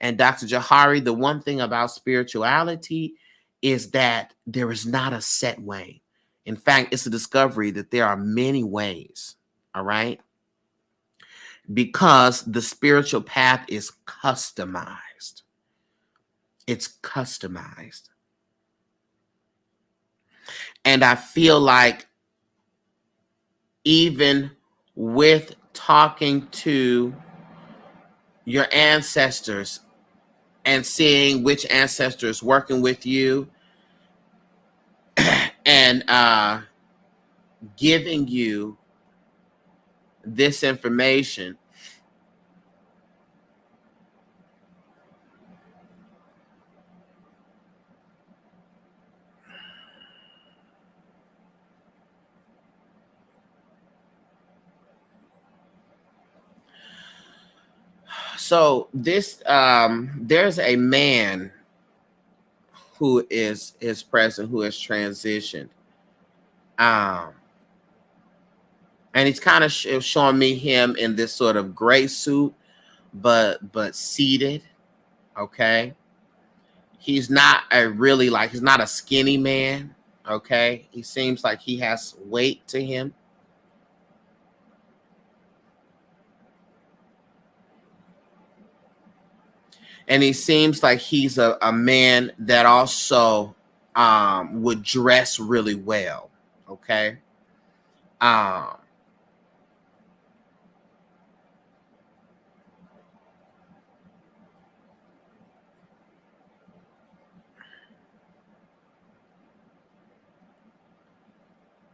Speaker 1: And Dr. Jahari, the one thing about spirituality is that there is not a set way. In fact, it's a discovery that there are many ways. All right. Because the spiritual path is customized. It's customized. And I feel like even with talking to your ancestors and seeing which ancestor is working with you and giving you this information, So this there's a man who is present who has transitioned. Um and he's kind of showing me him in this sort of gray suit, but seated. Okay, he's not a really like he's not a skinny man. Okay, he seems like he has weight to him. And he seems like he's a man that also would dress really well. Okay. Um,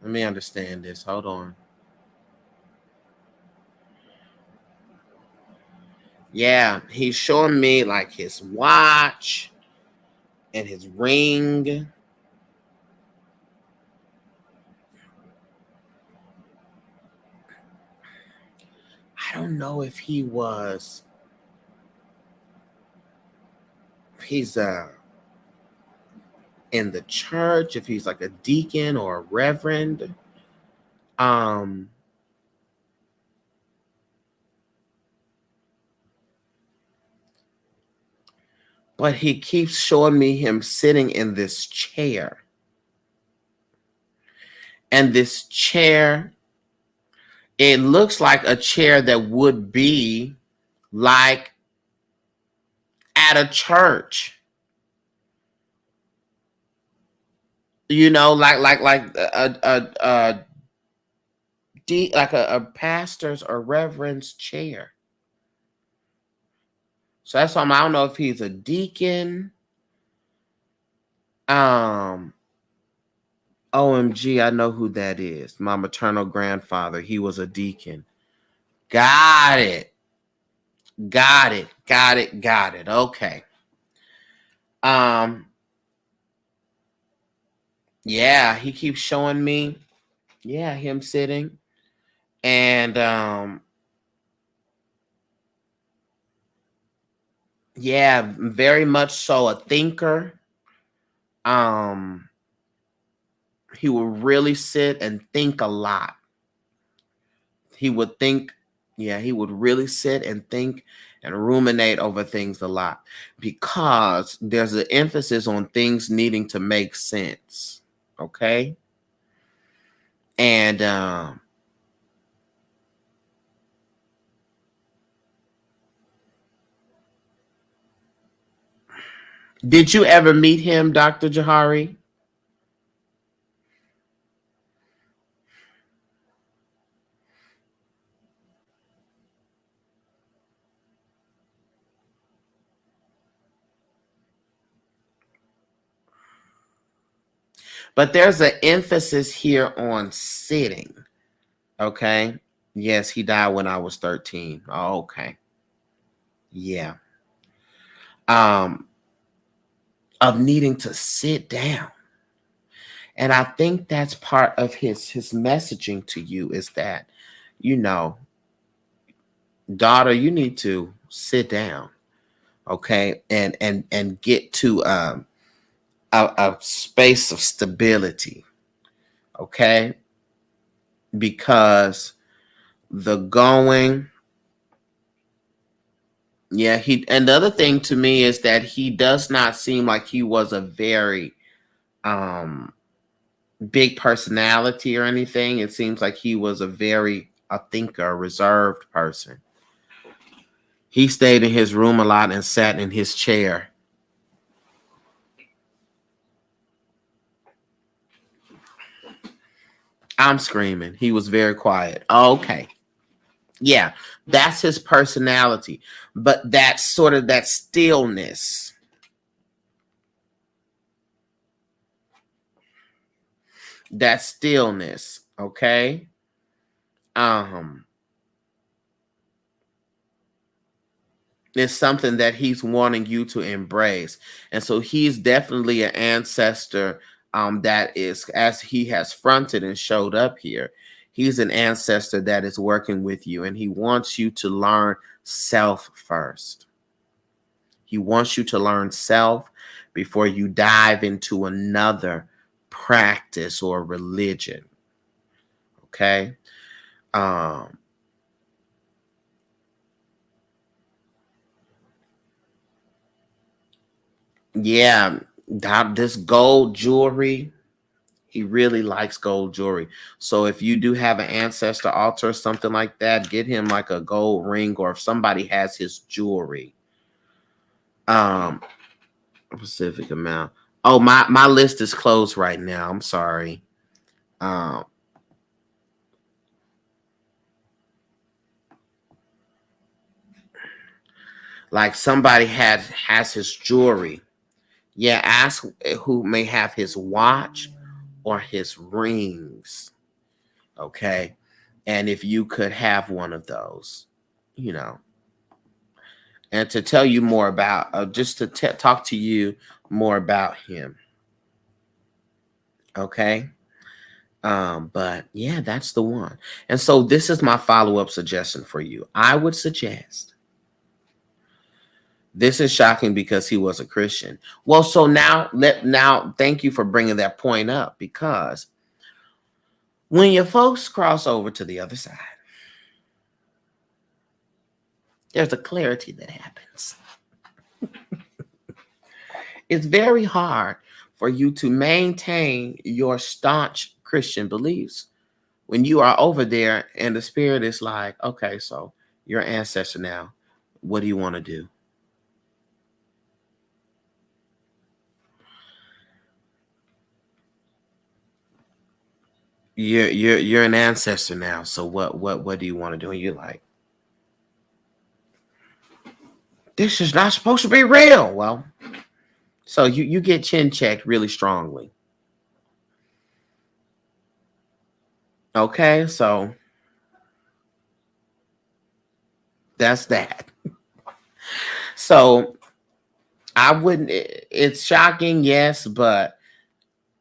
Speaker 1: Let me understand this. Hold on. Yeah, he's showing me like his watch and his ring. I don't know if he's in the church, if he's like a deacon or a reverend. Um but he keeps showing me him sitting in this chair. And this chair, it looks like a chair that would be like at a church. You know, like a pastor's or reverend's chair. So that's why I don't know if he's a deacon. Um, OMG, I know who that is. My maternal grandfather. He was a deacon. Got it. Got it. Got it. Got it. Okay. Um, yeah, he keeps showing me, yeah, him sitting. And yeah, very much so a thinker. Um, he would really sit and think a lot. He would think, yeah, he would really sit and think and ruminate over things a lot because there's an emphasis on things needing to make sense. Okay. And did you ever meet him, Dr. Jahari? But there's an emphasis here on sitting. Okay. Yes, he died when I was 13. Oh, okay. Yeah. Um, of needing to sit down. And I think that's part of his messaging to you is that, you know, daughter, you need to sit down, okay, and get to a space of stability, okay, because the going, yeah, he and the other thing to me is that he does not seem like he was a very um big personality or anything. It seems like he was a thinker, a reserved person. He stayed in his room a lot and sat in his chair. I'm screaming. He was very quiet. Oh, okay. Yeah, that's his personality. But that's sort of that stillness. That stillness, okay? Um is something that he's wanting you to embrace. And so he's definitely an ancestor that is, as he has fronted and showed up here, he's an ancestor that is working with you and he wants you to learn self first. He wants you to learn self before you dive into another practice or religion. Okay? Um, yeah, this gold jewelry, he really likes gold jewelry. So if you do have an ancestor altar or something like that, get him like a gold ring, or if somebody has his jewelry. A specific amount. Oh, my list is closed right now. I'm sorry. Um, like somebody has his jewelry. Yeah, ask who may have his watch or his rings. Okay. And if you could have one of those, you know, and to tell you more about, just to talk to you more about him. Okay. But yeah, that's the one. And so this is my follow-up suggestion for you. I would suggest, this is shocking because he was a Christian. Well, so now thank you for bringing that point up, because when your folks cross over to the other side, there's a clarity that happens. It's very hard for you to maintain your staunch Christian beliefs when you are over there and the spirit is like, okay, so you're an ancestor now. What do you want to do? You're an ancestor now. So what do you want to do? And you're like, this is not supposed to be real. Well, so you get chin checked really strongly. Okay, so that's that. So I wouldn't. It's shocking, yes, but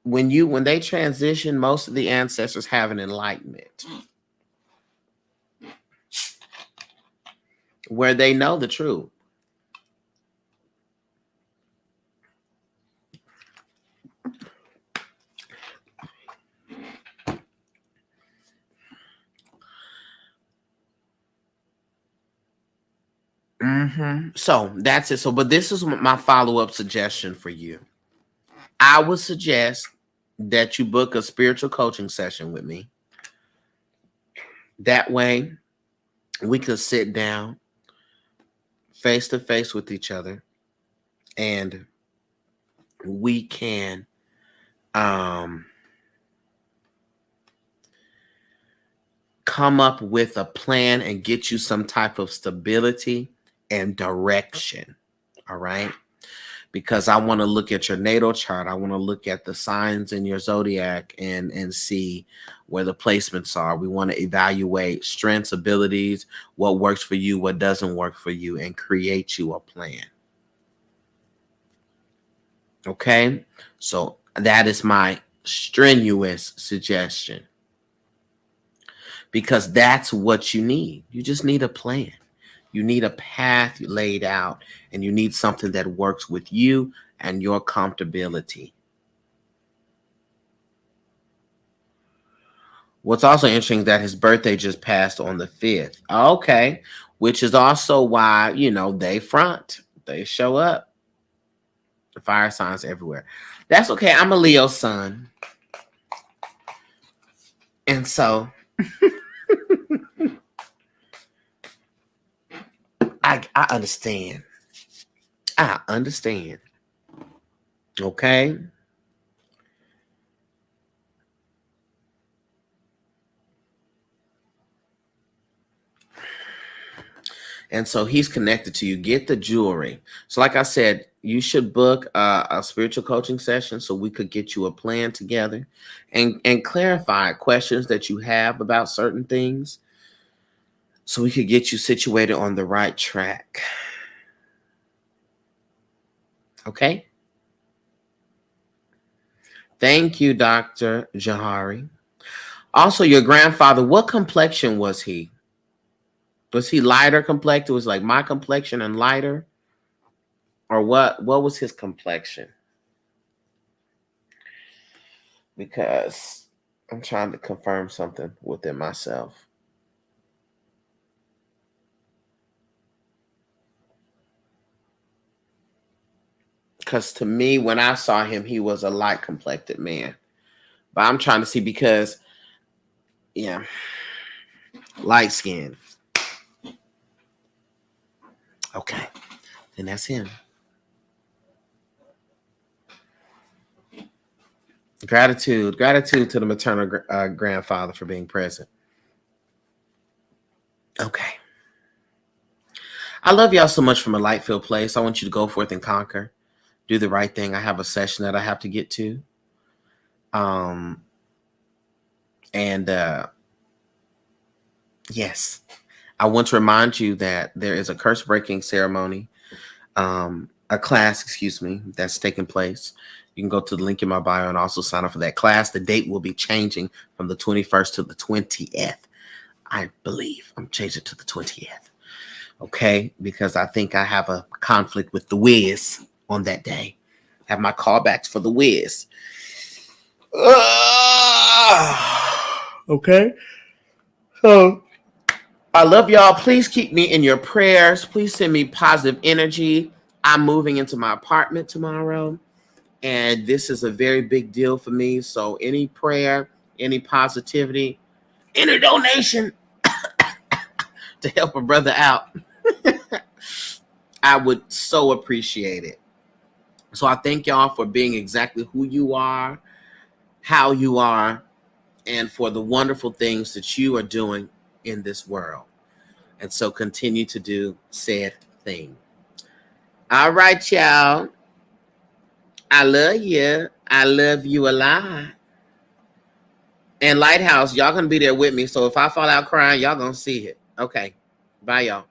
Speaker 1: when they transition, most of the ancestors have an enlightenment where they know the truth. So that's it. So, but this is my follow-up suggestion for you. I would suggest that you book a spiritual coaching session with me. That way, we could sit down face to face with each other, and we can um, come up with a plan and get you some type of stability and direction. All right. Because I want to look at your natal chart. I want to look at the signs in your zodiac and see where the placements are. We want to evaluate strengths, abilities, what works for you, what doesn't work for you, and create you a plan. Okay? So that is my strenuous suggestion, because that's what you need. You just need a plan. You need a path laid out, and you need something that works with you and your comfortability. What's also interesting is that his birthday just passed on the 5th. Okay. Which is also why, they front, they show up. The fire signs everywhere. That's okay. I'm a Leo sun. And so I understand. I understand. Okay. And so he's connected to you. Get the jewelry. So, like I said, you should book a spiritual coaching session so we could get you a plan together and clarify questions that you have about certain things, so we could get you situated on the right track. Okay. Thank you, Dr. Jahari. Also, your grandfather, what complexion was he? Was he lighter complected? Was like my complexion and lighter? Or what was his complexion? Because I'm trying to confirm something within myself. Because to me, when I saw him, he was a light complected man. But I'm trying to see because, yeah, light skin. Okay, then that's him. Gratitude to the maternal grandfather for being present. Okay. I love y'all so much from a light filled place. I want you to go forth and conquer. Do the right thing. I have a session that I have to get to. And yes, I want to remind you that there is a curse breaking ceremony, a class, excuse me, that's taking place. You can go to the link in my bio and also sign up for that class. The date will be changing from the 21st to the 20th. I believe I'm changing to the 20th. Okay, because I think I have a conflict with the Wiz on that day. Have my callbacks for the Wiz. Okay. So I love y'all. Please keep me in your prayers. Please send me positive energy. I'm moving into my apartment tomorrow, and this is a very big deal for me. So any prayer, any positivity, any donation to help a brother out, I would so appreciate it. So I thank y'all for being exactly who you are, how you are, and for the wonderful things that you are doing in this world. And so continue to do said thing. All right, y'all. I love you. I love you a lot. And Lighthouse, y'all gonna be there with me. So if I fall out crying, y'all gonna see it. Okay. Bye, y'all.